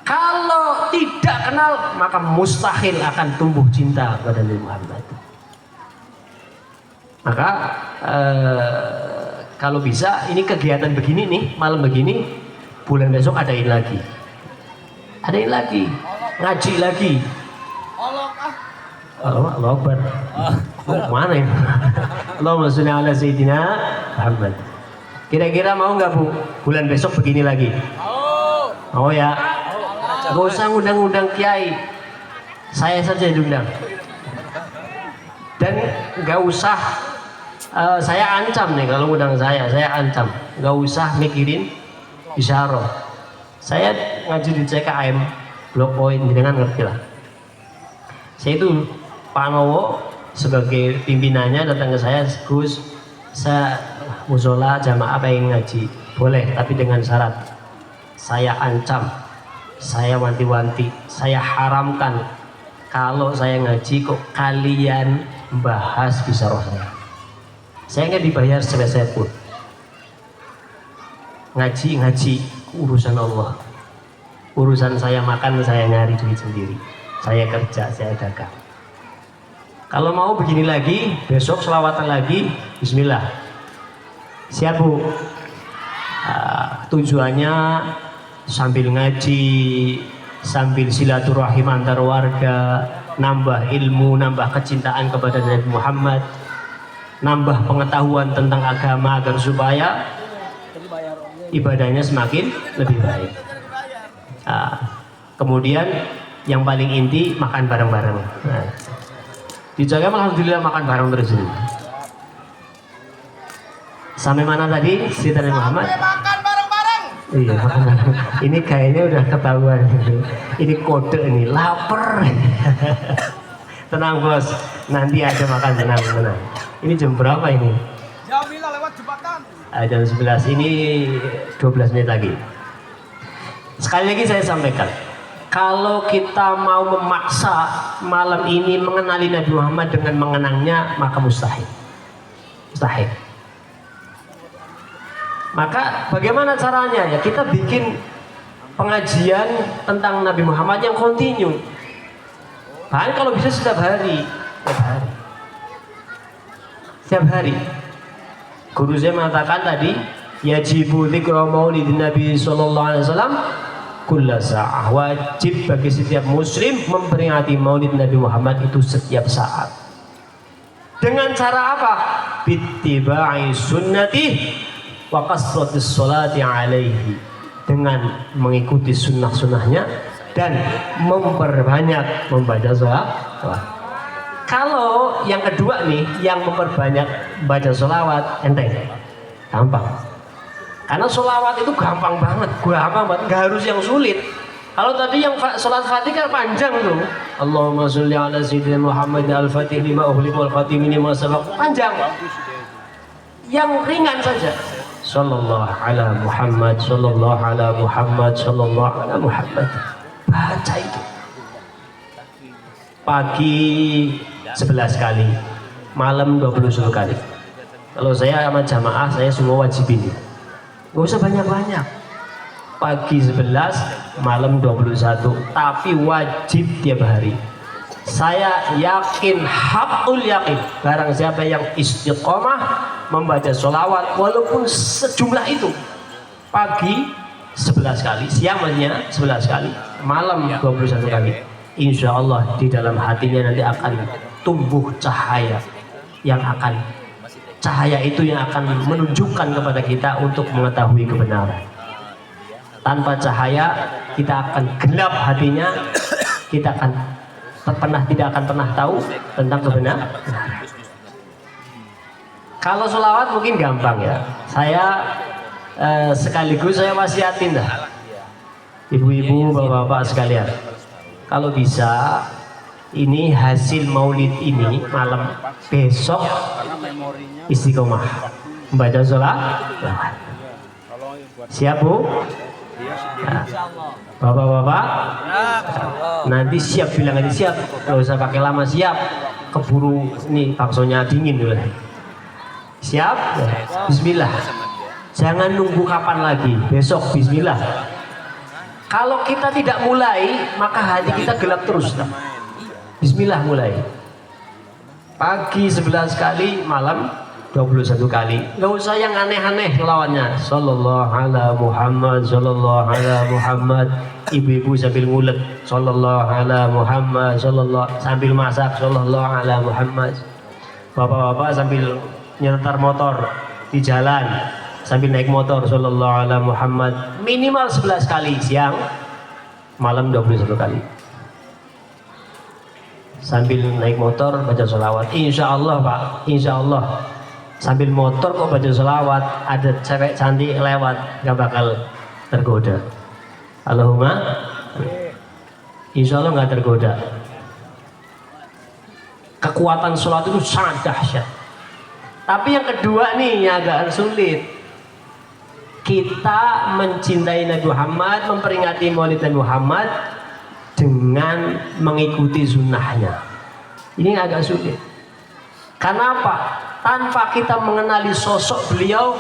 Kalau tidak kenal, maka mustahil akan tumbuh cinta kepada Nabi Muhammad. Maka kalau bisa ini kegiatan begini nih, malam begini, bulan besok adain lagi, ngaji lagi. Allah Akbar. Mana ini? Allahumma sholli ala Sayyidina Muhammad. Kira-kira mau nggak Bu? Bulan besok begini lagi? Mau ya? Gak usah ngundang-undang kiai, saya saja yang diundang. Dan nggak usah saya ancam nih kalau ngundang saya ancam. Nggak usah mikirin isyarah. Saya ngaji di CKM Blok Poin, dengan ngerti lah. Saya itu Pak Nowo sebagai pimpinannya datang ke saya, Gus, saya musola jamaah pengen ngaji, boleh, tapi dengan syarat saya ancam, saya wanti-wanti, saya haramkan kalau saya ngaji kok kalian bahas bisyarah saya nggak dibayar sepeser pun. Ngaji urusan Allah, urusan saya makan, saya nyari duit sendiri, saya kerja, saya dagang. Kalau mau begini lagi, besok selawatan lagi, bismillah. Siap Bu? Tujuannya sambil ngaji, sambil silaturahim antar warga, nambah ilmu, nambah kecintaan kepada Nabi Muhammad, nambah pengetahuan tentang agama agar supaya ibadahnya semakin lebih baik. Kemudian yang paling inti makan bareng-bareng. Di Jogja alhamdulillah makan bareng terus ini. Sampai mana tadi cerita Nabi Muhammad? Makan bareng-bareng. Iya, makan bareng. Ini kayaknya udah ketahuan. Ini kode ini, lapar. Tenang bos, nanti ada makan, tenang. Ini jam berapa ini? Jam bila lewat jembatan. Jam 11, ini 12 menit lagi. Sekali lagi saya sampaikan, kalau kita mau memaksa malam ini mengenali Nabi Muhammad dengan mengenangnya, maka mustahil. Maka bagaimana caranya? Ya kita bikin pengajian tentang Nabi Muhammad yang kontinu. Bahkan kalau bisa setiap hari. Guru saya mengatakan tadi, yajibu dzikra maulidin Nabi sallallahu alaihi wasallam kulla sa'ah. Wajib bagi setiap muslim memperingati maulid Nabi Muhammad itu setiap saat. Dengan cara apa? Bittiba'i sunnati wa kasratis sholati alaihi. Dengan mengikuti sunnah-sunnahnya dan memperbanyak membaca sholawat. Kalau yang kedua nih, yang memperbanyak baca sholawat, enteng, gampang. Karena sholawat itu gampang banget, nggak harus yang sulit. Kalau tadi yang sholat Fatihah panjang tuh, Allahumma sholli ala sayyidina Muhammad al-Fatih lima ughliq wal khatim lima sabaq, panjang. Yang ringan saja, sallallahu ala Muhammad, sallallahu ala Muhammad, sallallahu ala Muhammad. Baca itu. Pagi 11 kali, malam 21 kali. Kalau saya sama jamaah, saya semua wajibin. Gak usah banyak-banyak. Pagi 11, malam 21, tapi wajib tiap hari. Saya yakin, hakul yakin, barang siapa yang istiqomah membaca sholawat walaupun sejumlah itu, pagi 11 kali, siangnya 11 kali, malam 21 kali, insya Allah di dalam hatinya nanti akan tumbuh cahaya yang akan, cahaya itu yang akan menunjukkan kepada kita untuk mengetahui kebenaran. Tanpa cahaya kita akan gelap hatinya, kita akan tidak akan pernah tahu tentang kebenaran. Kalau sholawat mungkin gampang ya. Saya sekaligus saya wasiatin dah, ibu-ibu, bapak-bapak sekalian, kalau bisa ini hasil maulid ini malam besok istiqomah membaca sholawat. Siap Bu? Nah, bapak-bapak nanti siap, bilang aja siap, nggak usah pakai lama, siap, keburu nih baksonya dingin dulu. Siap? Bismillah, jangan nunggu kapan lagi, besok bismillah. Kalau kita tidak mulai maka hati kita gelap terus. Bismillah mulai. Pagi 11 kali, malam 21 kali. Nggak usah yang aneh-aneh lawannya. Sallallahu ala Muhammad, sallallahu ala Muhammad. Ibu-ibu sambil ngulek, sallallahu ala Muhammad, sallallahu, sambil masak, sallallahu ala Muhammad. Bapak-bapak sambil nyetar motor di jalan, sambil naik motor, sallallahu ala Muhammad. Minimal 11 kali siang, malam 21 kali. Sambil naik motor baca sholawat, insya Allah Pak, insya Allah. Sambil motor kok baca sholawat, ada cewek cantik lewat, gak bakal tergoda. Allahumma, insya Allah gak tergoda. Kekuatan sholat itu sangat dahsyat. Tapi yang kedua nih yang agak sulit, kita mencintai Nabi Muhammad, memperingati Maulid Nabi Muhammad dengan mengikuti sunnahnya. Ini agak sulit. Karena apa? Tanpa kita mengenali sosok beliau,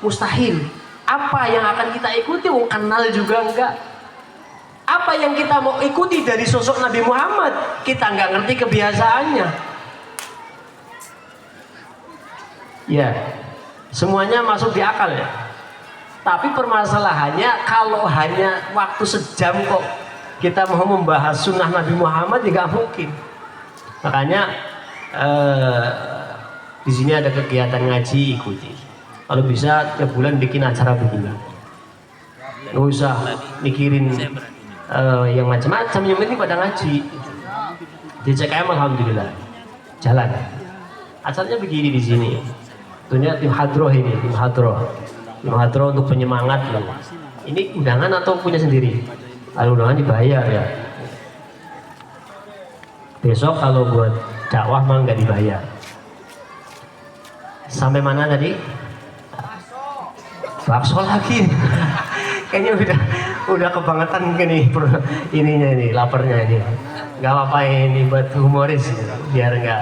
mustahil. Apa yang akan kita ikuti? Mau kenal juga enggak. Apa yang kita mau ikuti dari sosok Nabi Muhammad? Kita enggak ngerti kebiasaannya. Ya, semuanya masuk di akal ya. Tapi permasalahannya kalau hanya waktu sejam kok kita mau membahas sunnah Nabi Muhammad, tidak mungkin. Makanya di sini ada kegiatan ngaji, ikuti. Kalau bisa tiap bulan bikin acara begini. Nggak usah mikirin yang macam-macam, yang penting pada ngaji. Di CKM alhamdulillah jalan. Asalnya begini di sini. Tentunya tim hadroh ini, tim hadroh untuk penyemangat loh. Ini undangan atau punya sendiri? Kalau undangan dibayar ya. Besok kalau buat dakwah mah nggak dibayar. Sampai mana tadi? Bakso lagi. Kayaknya udah kebangetan mungkin nih ininya ini, laparnya ini. Nggak apa-apa ini buat humoris biar nggak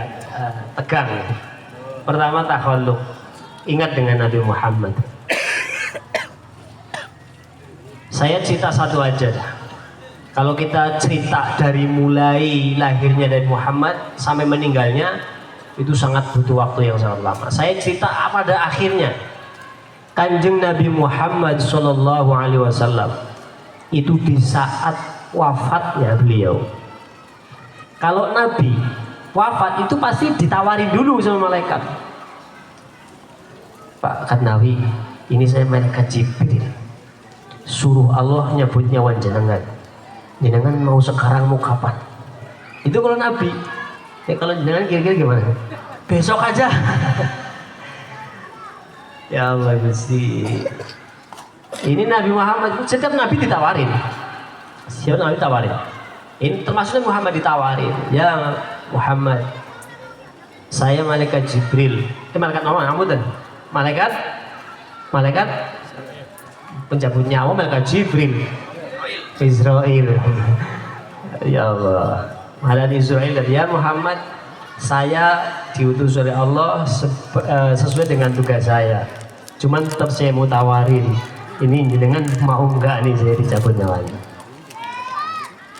tegang. Pertama takhalluk, ingat dengan Nabi Muhammad. Saya cerita satu aja dah. Kalau kita cerita dari mulai lahirnya dari Muhammad sampai meninggalnya, itu sangat butuh waktu yang sangat lama. Saya cerita pada akhirnya Kanjeng Nabi Muhammad SAW itu di saat wafatnya beliau. Kalau Nabi wafat itu pasti ditawarin dulu sama malaikat. Pak Katnawi, ini saya malaikat Jibril. Suruh Allah nyebut nyawa jenengan. Jenengan mau sekarang mau kapan? Itu kalau Nabi. Ya kalau jenengan kira-kira gimana? Besok aja. Ya Allah Gusti. Ini Nabi Muhammad, setiap Nabi ditawarin. Siapa Nabi ditawarin? Ini termasuknya Muhammad ditawarin. Ya Muhammad, saya malaikat Jibril. Malaikat apa? Ngapunten. Malaikat pencabut nyawa, malaikat Jibril. Israel. Ya Allah. Malaikat Israel, ya Muhammad, saya diutus oleh Allah sesuai dengan tugas saya. Cuman tetap saya mau tawarin, ini dengan mau enggak nih saya dicabut nyawanya.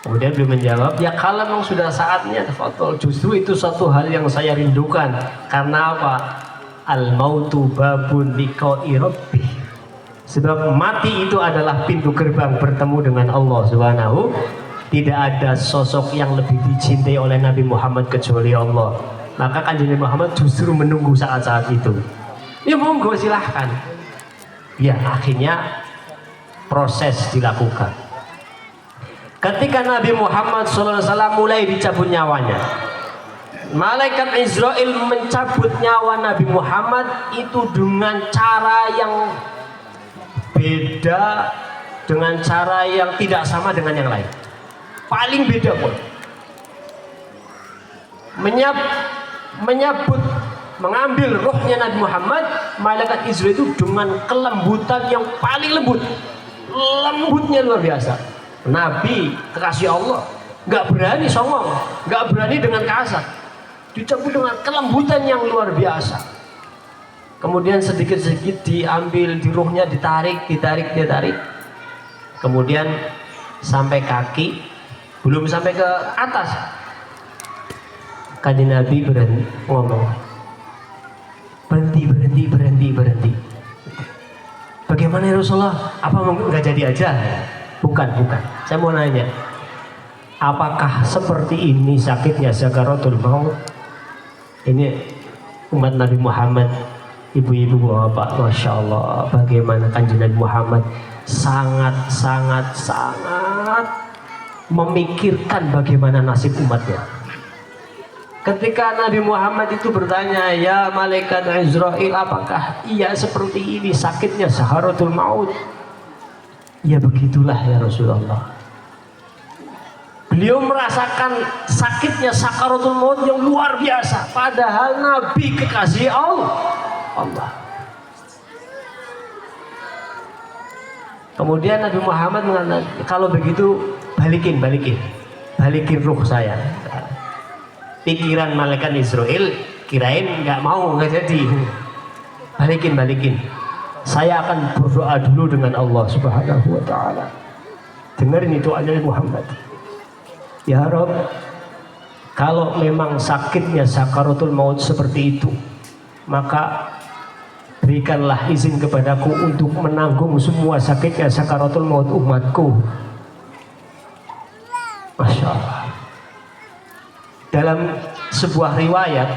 Kemudian beliau menjawab, ya kalau memang sudah saatnya, tafadhol. Justru itu satu hal yang saya rindukan. Karena apa? Al-mautu babun liqa'i rabbih. Sebab mati itu adalah pintu gerbang bertemu dengan Allah Subhanahu. Tidak ada sosok yang lebih dicintai oleh Nabi Muhammad kecuali Allah. Maka Kanjeng Muhammad justru menunggu saat-saat itu. Ya monggo silahkan. Ya akhirnya proses dilakukan. Ketika Nabi Muhammad SAW mulai dicabut nyawanya, malaikat Israel mencabut nyawa Nabi Muhammad itu dengan cara yang beda, dengan cara yang tidak sama dengan yang lain. Paling beda pun menyabut, mengambil rohnya Nabi Muhammad, malaikat Israel itu dengan kelembutan yang paling lembut, lembutnya luar biasa. Nabi kekasih Allah nggak berani songong, nggak berani dengan kasar, dicabut dengan kelembutan yang luar biasa. Kemudian sedikit-sedikit diambil di ruhnya, ditarik, dia tarik. Kemudian sampai kaki, belum sampai ke atas. Kanjeng Nabi berhenti ngomong, berhenti. Bagaimana ya Rasulullah? Apa mungkin nggak jadi aja? Bukan. Saya mau nanya, apakah seperti ini sakitnya sakaratul maut? Ini umat Nabi Muhammad, ibu-ibu bapak, masya Allah, bagaimana Kanjeng Nabi Muhammad sangat memikirkan bagaimana nasib umatnya. Ketika Nabi Muhammad itu bertanya, ya malaikat Israel, apakah ia seperti ini sakitnya sakaratul maut? Ya begitulah ya Rasulullah. Beliau merasakan sakitnya sakaratul maut yang luar biasa, padahal Nabi kekasih Allah. Kemudian Nabi Muhammad mengatakan, kalau begitu balikin ruh saya. Pikiran malaikat Israel kirain nggak jadi. Balikin. Saya akan berdoa dulu dengan Allah Subhanahu wa taala. Dengerin itu doanya Muhammad. Ya Rabb, kalau memang sakitnya sakaratul maut seperti itu, maka berikanlah izin kepadaku untuk menanggung semua sakitnya sakaratul maut umatku. Masya Allah. Dalam sebuah riwayat,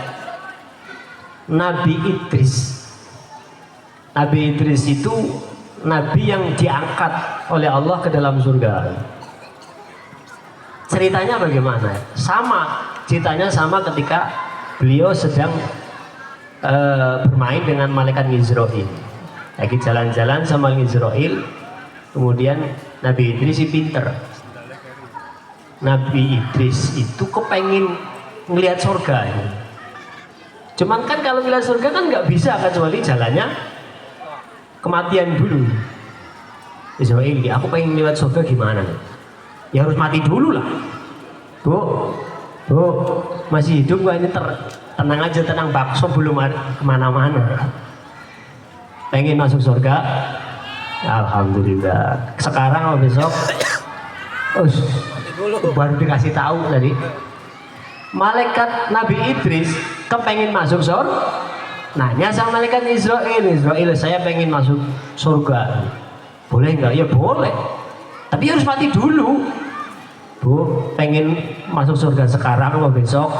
Nabi Idris itu Nabi yang diangkat oleh Allah ke dalam surga. Ceritanya bagaimana? Ceritanya sama ketika beliau sedang bermain dengan malaikat Israel. Lagi jalan-jalan sama Israel, kemudian Nabi Idris pinter. Nabi Idris itu kepengen ngelihat surga. Cuman kan kalau ngelihat surga kan nggak bisa kecuali jalannya kematian dulu. Israel, aku pengen ngelihat surga gimana nih? Ya harus mati dulu lah. Bu, masih hidup gak ini? Tenang aja, tenang, bakso belum kemana-mana. Pengen masuk surga? Alhamdulillah. Sekarang atau besok? Baru dikasih tahu tadi. Malaikat Nabi Idris kepengen masuk surga. Nanya sama malaikat Israel, saya pengen masuk surga. Boleh nggak? Ya boleh. Tapi harus mati dulu. Bu, pengen masuk surga sekarang atau besok?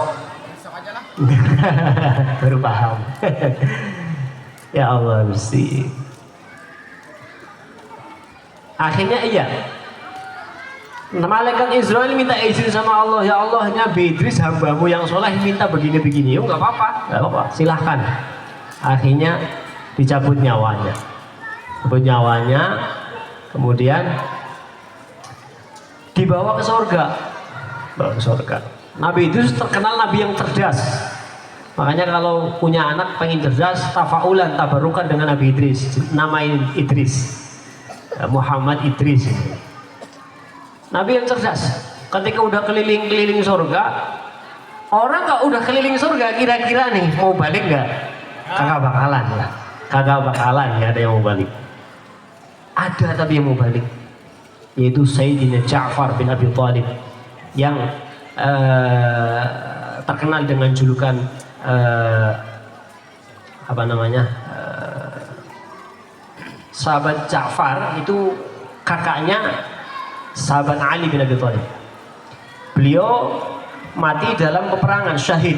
Besok aja lah. Baru paham. Ya Allah, mesti. Akhirnya iya. Malaikat Israel minta izin sama Allah, ya Allah, Nabi Idris hambamu yang soleh minta begini-begini. Nggak apa-apa, silahkan. Akhirnya dicabut nyawanya. Kemudian dibawa ke surga. Nabi Idris terkenal Nabi yang cerdas. Makanya kalau punya anak pengen cerdas, tafaulan, tabarukan dengan Nabi Idris. Namain Idris, Muhammad Idris. Nabi yang cerdas. Ketika udah keliling-keliling surga, orang nggak udah keliling surga, kira-kira nih mau balik nggak? Kagak bakalan ya ada yang mau balik. Ada tapi yang mau balik, yaitu Sayyidina Ja'far bin Abi Thalib yang terkenal dengan julukan sahabat Ja'far. Itu kakaknya sahabat Ali bin Abi Thalib. Beliau mati dalam peperangan, syahid.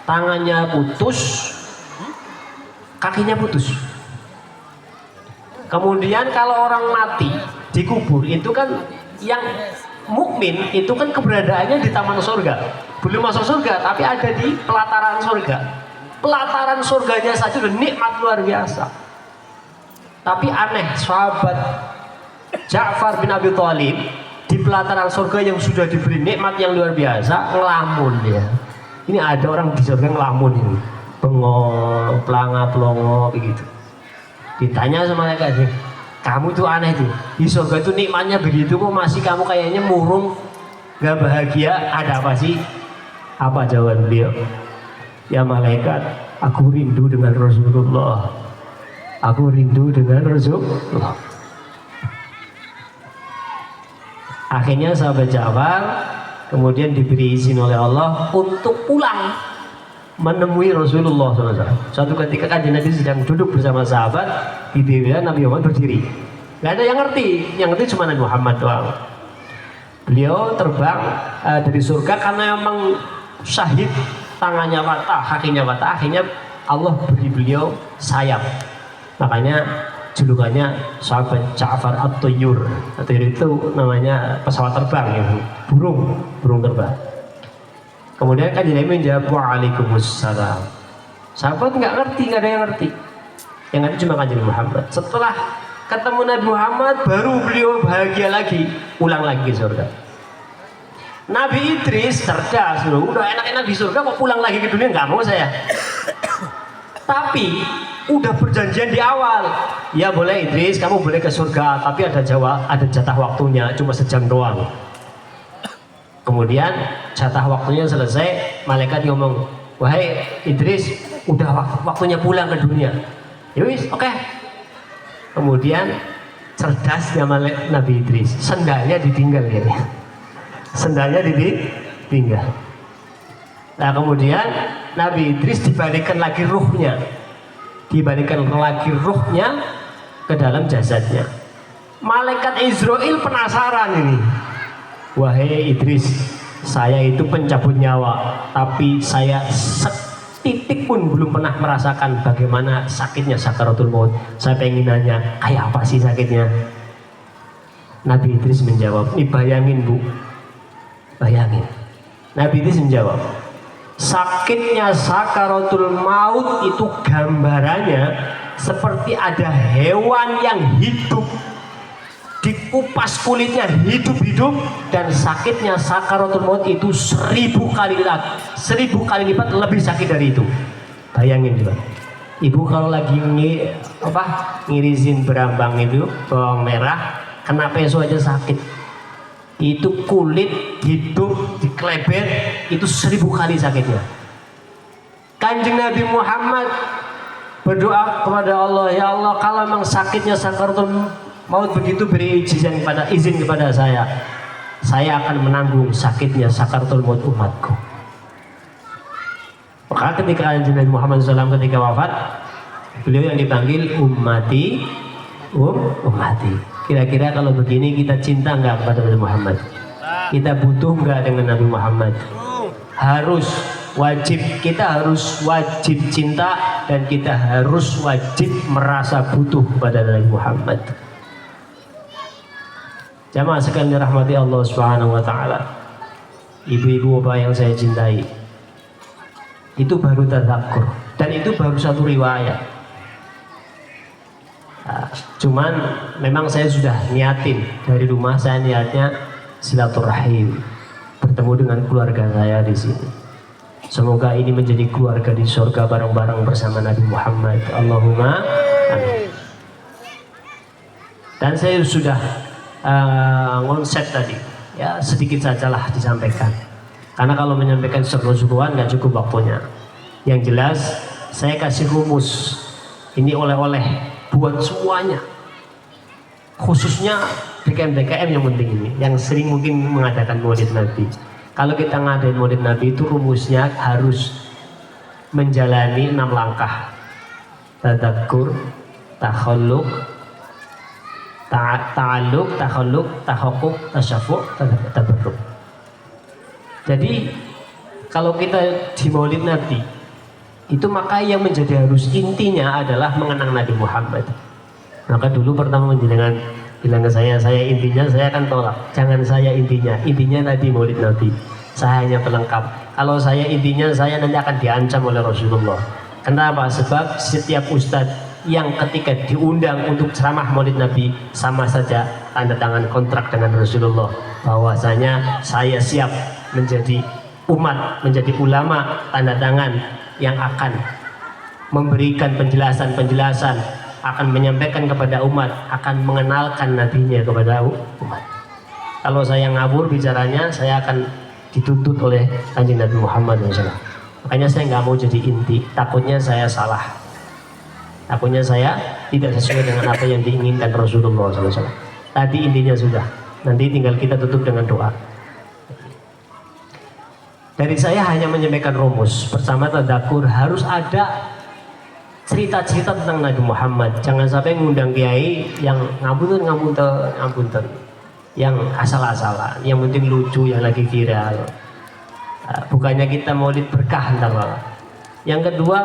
Tangannya putus, kakinya putus. Kemudian kalau orang mati dikubur, itu kan yang mukmin itu kan keberadaannya di taman surga. Belum masuk surga, tapi ada di pelataran surga. Pelataran surganya saja udah nikmat luar biasa. Tapi aneh, sahabat Ja'far bin Abi Thalib di pelataran surga yang sudah diberi nikmat yang luar biasa, ngelamun dia. Ini ada orang di surga ngelamun ini, bengong, pelanga-pelongo begitu. Ditanya sama mereka sih, kamu tuh aneh tuh, di surga itu nikmatnya begitu kok masih kamu kayaknya murung, gak bahagia, ada apa sih? Apa jawaban beliau? Ya malaikat, aku rindu dengan Rasulullah. Akhirnya sahabat Ja'far kemudian diberi izin oleh Allah untuk pulang menemui Rasulullah SAW. Suatu ketika Kanjeng Nabi sedang duduk bersama sahabat, tiba-tiba Nabi Muhammad berdiri. Gak ada yang ngerti, yang ngerti cuma Nabi Muhammad doang. Beliau terbang dari surga karena memang syahid, tangannya patah, kakinya patah, akhirnya Allah beri beliau sayap. Makanya julukannya sahabat Ja'far At-Tayyur. At-Tayyur itu namanya pesawat terbang ya, burung terbang. Kemudian kan Nabi menjawab waalaikumsalam. Sahabat nggak ngerti, nggak ada yang ngerti. Yang ngerti cuma Kanjeng Muhammad. Setelah ketemu Nabi Muhammad baru beliau bahagia lagi, pulang lagi ke surga. Nabi Idris cerdas, udah enak-enak di surga mau pulang lagi ke dunia, nggak mau saya. Tapi udah perjanjian di awal, ya boleh Idris, kamu boleh ke surga, tapi ada jatah waktunya, cuma sejam doang. Kemudian jatah waktunya selesai, malaikat ngomong, wahai Idris, udah waktunya pulang ke dunia. Yowis, oke. Kemudian cerdasnya Nabi Idris, sendalnya ditinggal ya. Sendalnya ditinggal. Nah kemudian Nabi Idris dibalikkan lagi ruhnya, ke dalam jasadnya. Malaikat Israel penasaran ini. Wahai Idris, saya itu pencabut nyawa, tapi saya setitik pun belum pernah merasakan bagaimana sakitnya sakaratul maut. Saya pengen nanya, kayak apa sih sakitnya? Nabi Idris menjawab, ini bayangin bu, bayangin. Nabi Idris menjawab, sakitnya sakaratul maut itu gambarannya seperti ada hewan yang hidup, dikupas kulitnya hidup-hidup, dan sakitnya sakaratul maut itu 1000 kali lipat lebih sakit dari itu. Bayangin juga, ibu kalau lagi ngirisin berambang itu bawang merah, kena peso aja sakit. Itu kulit hidup diklebet, itu 1000 kali sakitnya. Kanjeng Nabi Muhammad berdoa kepada Allah, ya Allah, kalau memang sakitnya sakaratul maut begitu, beri izin kepada saya akan menanggung sakitnya sakaratul maut umatku. Maka ketika Kanjeng Nabi Muhammad SAW ketika wafat, beliau yang dipanggil ummati. Kira-kira kalau begini kita cinta nggak kepada Nabi Muhammad? Kita butuh nggak dengan Nabi Muhammad? Kita harus wajib cinta, dan kita harus wajib merasa butuh kepada Nabi Muhammad. Jamaah sekalian dirahmati Allah Subhanahu wa taala. Ibu-ibu bapak yang saya cintai, itu baru tadzakur, dan itu baru satu riwayat. Cuman memang saya sudah niatin dari rumah, saya niatnya silaturahim, bertemu dengan keluarga saya di sini. Semoga ini menjadi keluarga di surga bareng-bareng bersama Nabi Muhammad. Allahumma amin. Dan saya sudah konsep tadi, ya sedikit sajalah disampaikan. Karena kalau menyampaikan seru-seruan nggak cukup waktunya. Yang jelas saya kasih rumus. Ini oleh-oleh buat semuanya, khususnya BKM yang penting ini, yang sering mungkin mengadakan maulid Nabi. Kalau kita ngadain maulid Nabi itu rumusnya harus menjalani 6 langkah: tadzakur, takhalluk, ta'alluq, takhalluk, tahaqquq, tasyafu', tabarruk. Jadi kalau kita di maulid Nabi itu, maka yang menjadi harus intinya adalah mengenang Nabi Muhammad. Maka dulu pertama bilang ke saya intinya, saya akan tolak. Jangan saya intinya Nabi, maulid Nabi. Saya hanya pelengkap. Kalau saya intinya, saya nanti akan diancam oleh Rasulullah. Kenapa? Sebab setiap ustadz yang ketika diundang untuk ceramah maulid Nabi, sama saja tanda tangan kontrak dengan Rasulullah, bahwasanya saya siap menjadi umat, menjadi ulama, tanda tangan yang akan memberikan penjelasan, akan menyampaikan kepada umat, akan mengenalkan nabinya kepada umat. Kalau saya ngabur bicaranya, saya akan dituntut oleh Kanjeng Nabi Muhammad SAW. Makanya saya nggak mau jadi inti, takutnya saya salah, takutnya saya tidak sesuai dengan apa yang diinginkan Rasulullah SAW. Tadi intinya sudah, nanti tinggal kita tutup dengan doa. Dari saya hanya menyampaikan rumus. Pertama, tadakur harus ada cerita-cerita tentang Nabi Muhammad. Jangan sampai ngundang kiai yang ngapunten, yang asal-asalan, yang penting lucu, yang lagi viral. Bukannya kita maulid berkah entar malah. Yang kedua,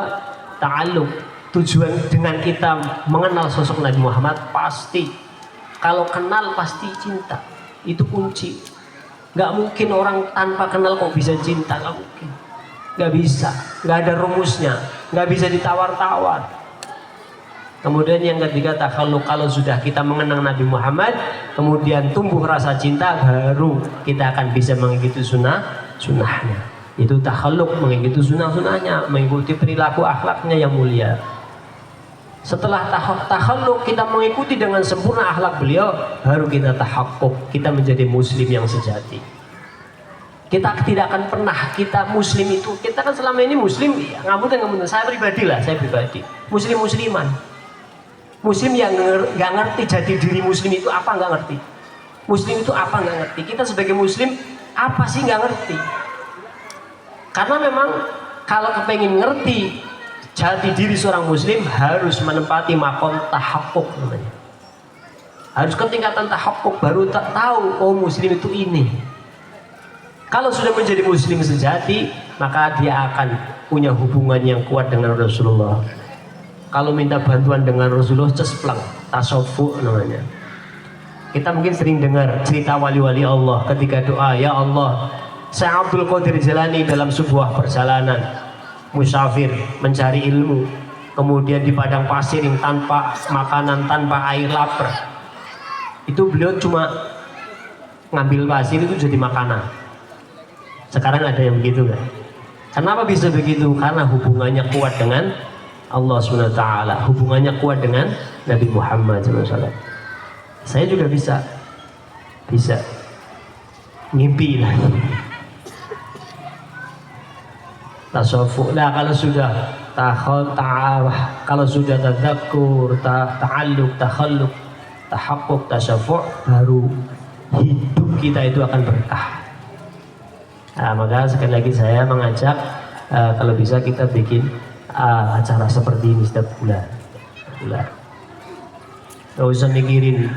ta'alluq. Tujuan dengan kita mengenal sosok Nabi Muhammad pasti, kalau kenal pasti cinta. Itu kunci. Gak mungkin orang tanpa kenal kok bisa cinta, gak mungkin. Gak bisa, gak ada rumusnya, gak bisa ditawar-tawar. Kemudian yang ketiga, takhalluq. Kalau sudah kita mengenang Nabi Muhammad, kemudian tumbuh rasa cinta, baru kita akan bisa mengikuti sunnahnya. Itu takhalluq, mengikuti sunnahnya, mengikuti perilaku akhlaknya yang mulia. Setelah takhalluq, kita mengikuti dengan sempurna akhlak beliau, baru kita tahaqquk, kita menjadi muslim yang sejati. Kita tidak akan pernah, kita muslim itu, kita kan selama ini muslim, ya, ngapunten, saya pribadi, muslim-musliman. Muslim yang nggak ngerti jati diri muslim itu apa, nggak ngerti. Muslim itu apa, nggak ngerti. Kita sebagai muslim, apa sih nggak ngerti. Karena memang kalau kepengen ngerti jati diri seorang muslim, harus menempati makom tahaqquk namanya. Harus ke tingkatan tahaqquk, baru tahu, oh muslim itu ini. Kalau sudah menjadi muslim sejati, maka dia akan punya hubungan yang kuat dengan Rasulullah. Kalau minta bantuan dengan Rasulullah, cespleng, tasawuf namanya. Kita mungkin sering dengar cerita wali-wali Allah ketika doa, ya Allah, saya Abdul Qadir Jalani dalam sebuah perjalanan musafir mencari ilmu, kemudian di padang pasir yang tanpa makanan, tanpa air, lapar. Itu beliau cuma ngambil pasir itu jadi makanan. Sekarang ada yang begitu kan? Kenapa bisa begitu? Karena hubungannya kuat dengan Allah SWT, hubungannya kuat dengan Nabi Muhammad SAW. Saya juga bisa ngimpi lah. Tasawuf. Nah, kalau sudah kalau sudah tadzakur, ta'alluq, takhalluq, tahaqquk, tasawuf, baru hidup kita itu akan berkah. Nah, maka sekali lagi saya mengajak kalau bisa kita bikin acara seperti ini setiap bulan. Gak usah mikirin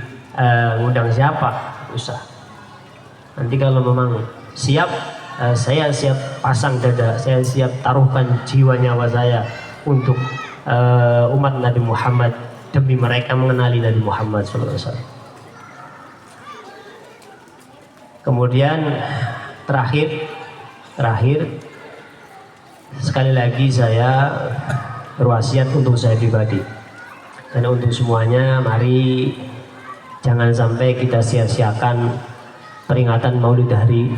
ngundang siapa, usah. Nanti kalau memang siap, saya siap pasang dada, saya siap taruhkan jiwa nyawa saya untuk umat Nabi Muhammad, demi mereka mengenali Nabi Muhammad SAW. Kemudian terakhir sekali lagi saya berwasiat untuk saya pribadi dan untuk semuanya, mari jangan sampai kita sia-siakan peringatan Maulid hari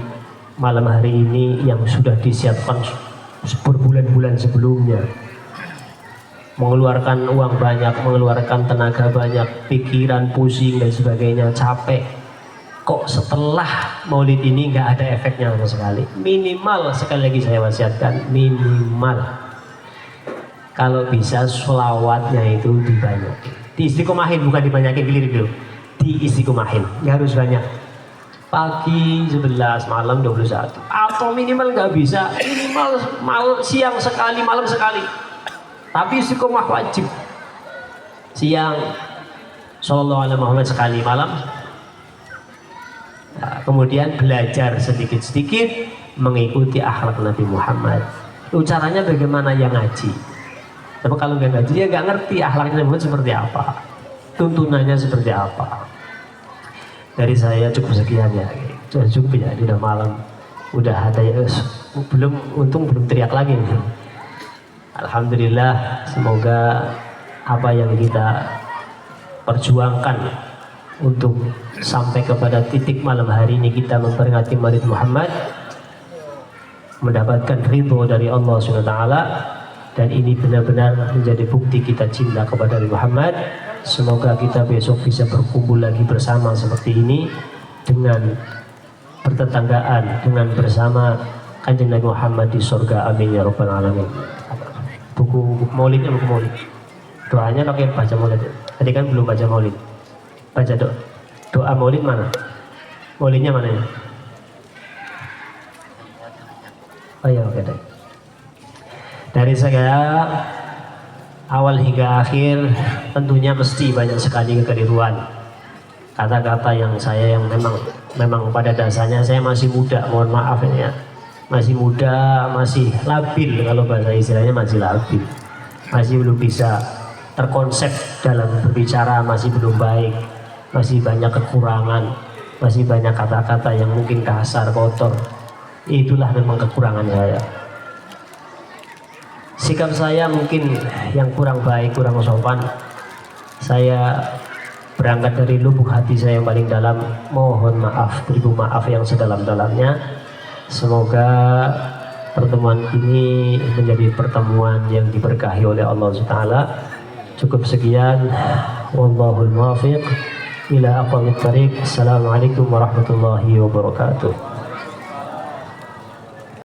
malam hari ini yang sudah disiapkan berbulan-bulan sebelumnya. Mengeluarkan uang banyak, mengeluarkan tenaga banyak, pikiran pusing dan sebagainya, capek. Kok setelah Maulid ini nggak ada efeknya sama sekali. Minimal, sekali lagi saya wasiatkan, minimal kalau bisa sholawatnya itu dibanyakin, diistiqomahin, bukan dibanyakin, keliru, diistiqomahin, nggak harus banyak. Pagi 11, malam 21, atau minimal nggak bisa, minimal siang sekali, malam sekali. Tapi istiqomah wajib. Siang Sallallahu Alaihi Muhammad sekali, malam. Nah, kemudian belajar sedikit-sedikit mengikuti akhlak Nabi Muhammad. Itu caranya bagaimana? Yang ngaji. Tapi kalau nggak ngaji, ya nggak ngerti akhlaknya Nabi Muhammad seperti apa, tuntunannya seperti apa. Dari saya cukup sekian ya, cukup ya, udah malam, udah ada ya, untung belum teriak lagi. Alhamdulillah, semoga apa yang kita perjuangkan untuk sampai kepada titik malam hari ini kita memperingati Maulid Muhammad, mendapatkan ridho dari Allah SWT, dan ini benar-benar menjadi bukti kita cinta kepada Nabi Muhammad. Semoga kita besok bisa berkumpul lagi bersama seperti ini dengan bertetanggaan, dengan bersama Kanjeng Nabi Muhammad di surga. Amin ya rabbal alamin. Buku Maulidnya, buku Maulid. Doanya pakai baca Maulid. Tadi kan belum baca Maulid. Baca doa Maulid mana? Maulidnya mana ya? Dari saya awal hingga akhir tentunya mesti banyak sekali kekeliruan. Kata-kata yang saya yang memang pada dasarnya saya masih muda, mohon maaf ini ya. Masih muda, masih labil, kalau bahasa istilahnya masih labil. Masih belum bisa terkonsep dalam berbicara, masih belum baik. Masih banyak kekurangan, masih banyak kata-kata yang mungkin kasar, kotor. Itulah memang kekurangan saya. Sikap saya mungkin yang kurang baik, kurang sopan. Saya berangkat dari lubuk hati saya yang paling dalam, mohon maaf, beribu maaf yang sedalam-dalamnya. Semoga pertemuan ini menjadi pertemuan yang diberkahi oleh Allah SWT. Cukup sekian. Wallahul muwaffiq ila aqwamit thariq. Assalamualaikum warahmatullahi wabarakatuh.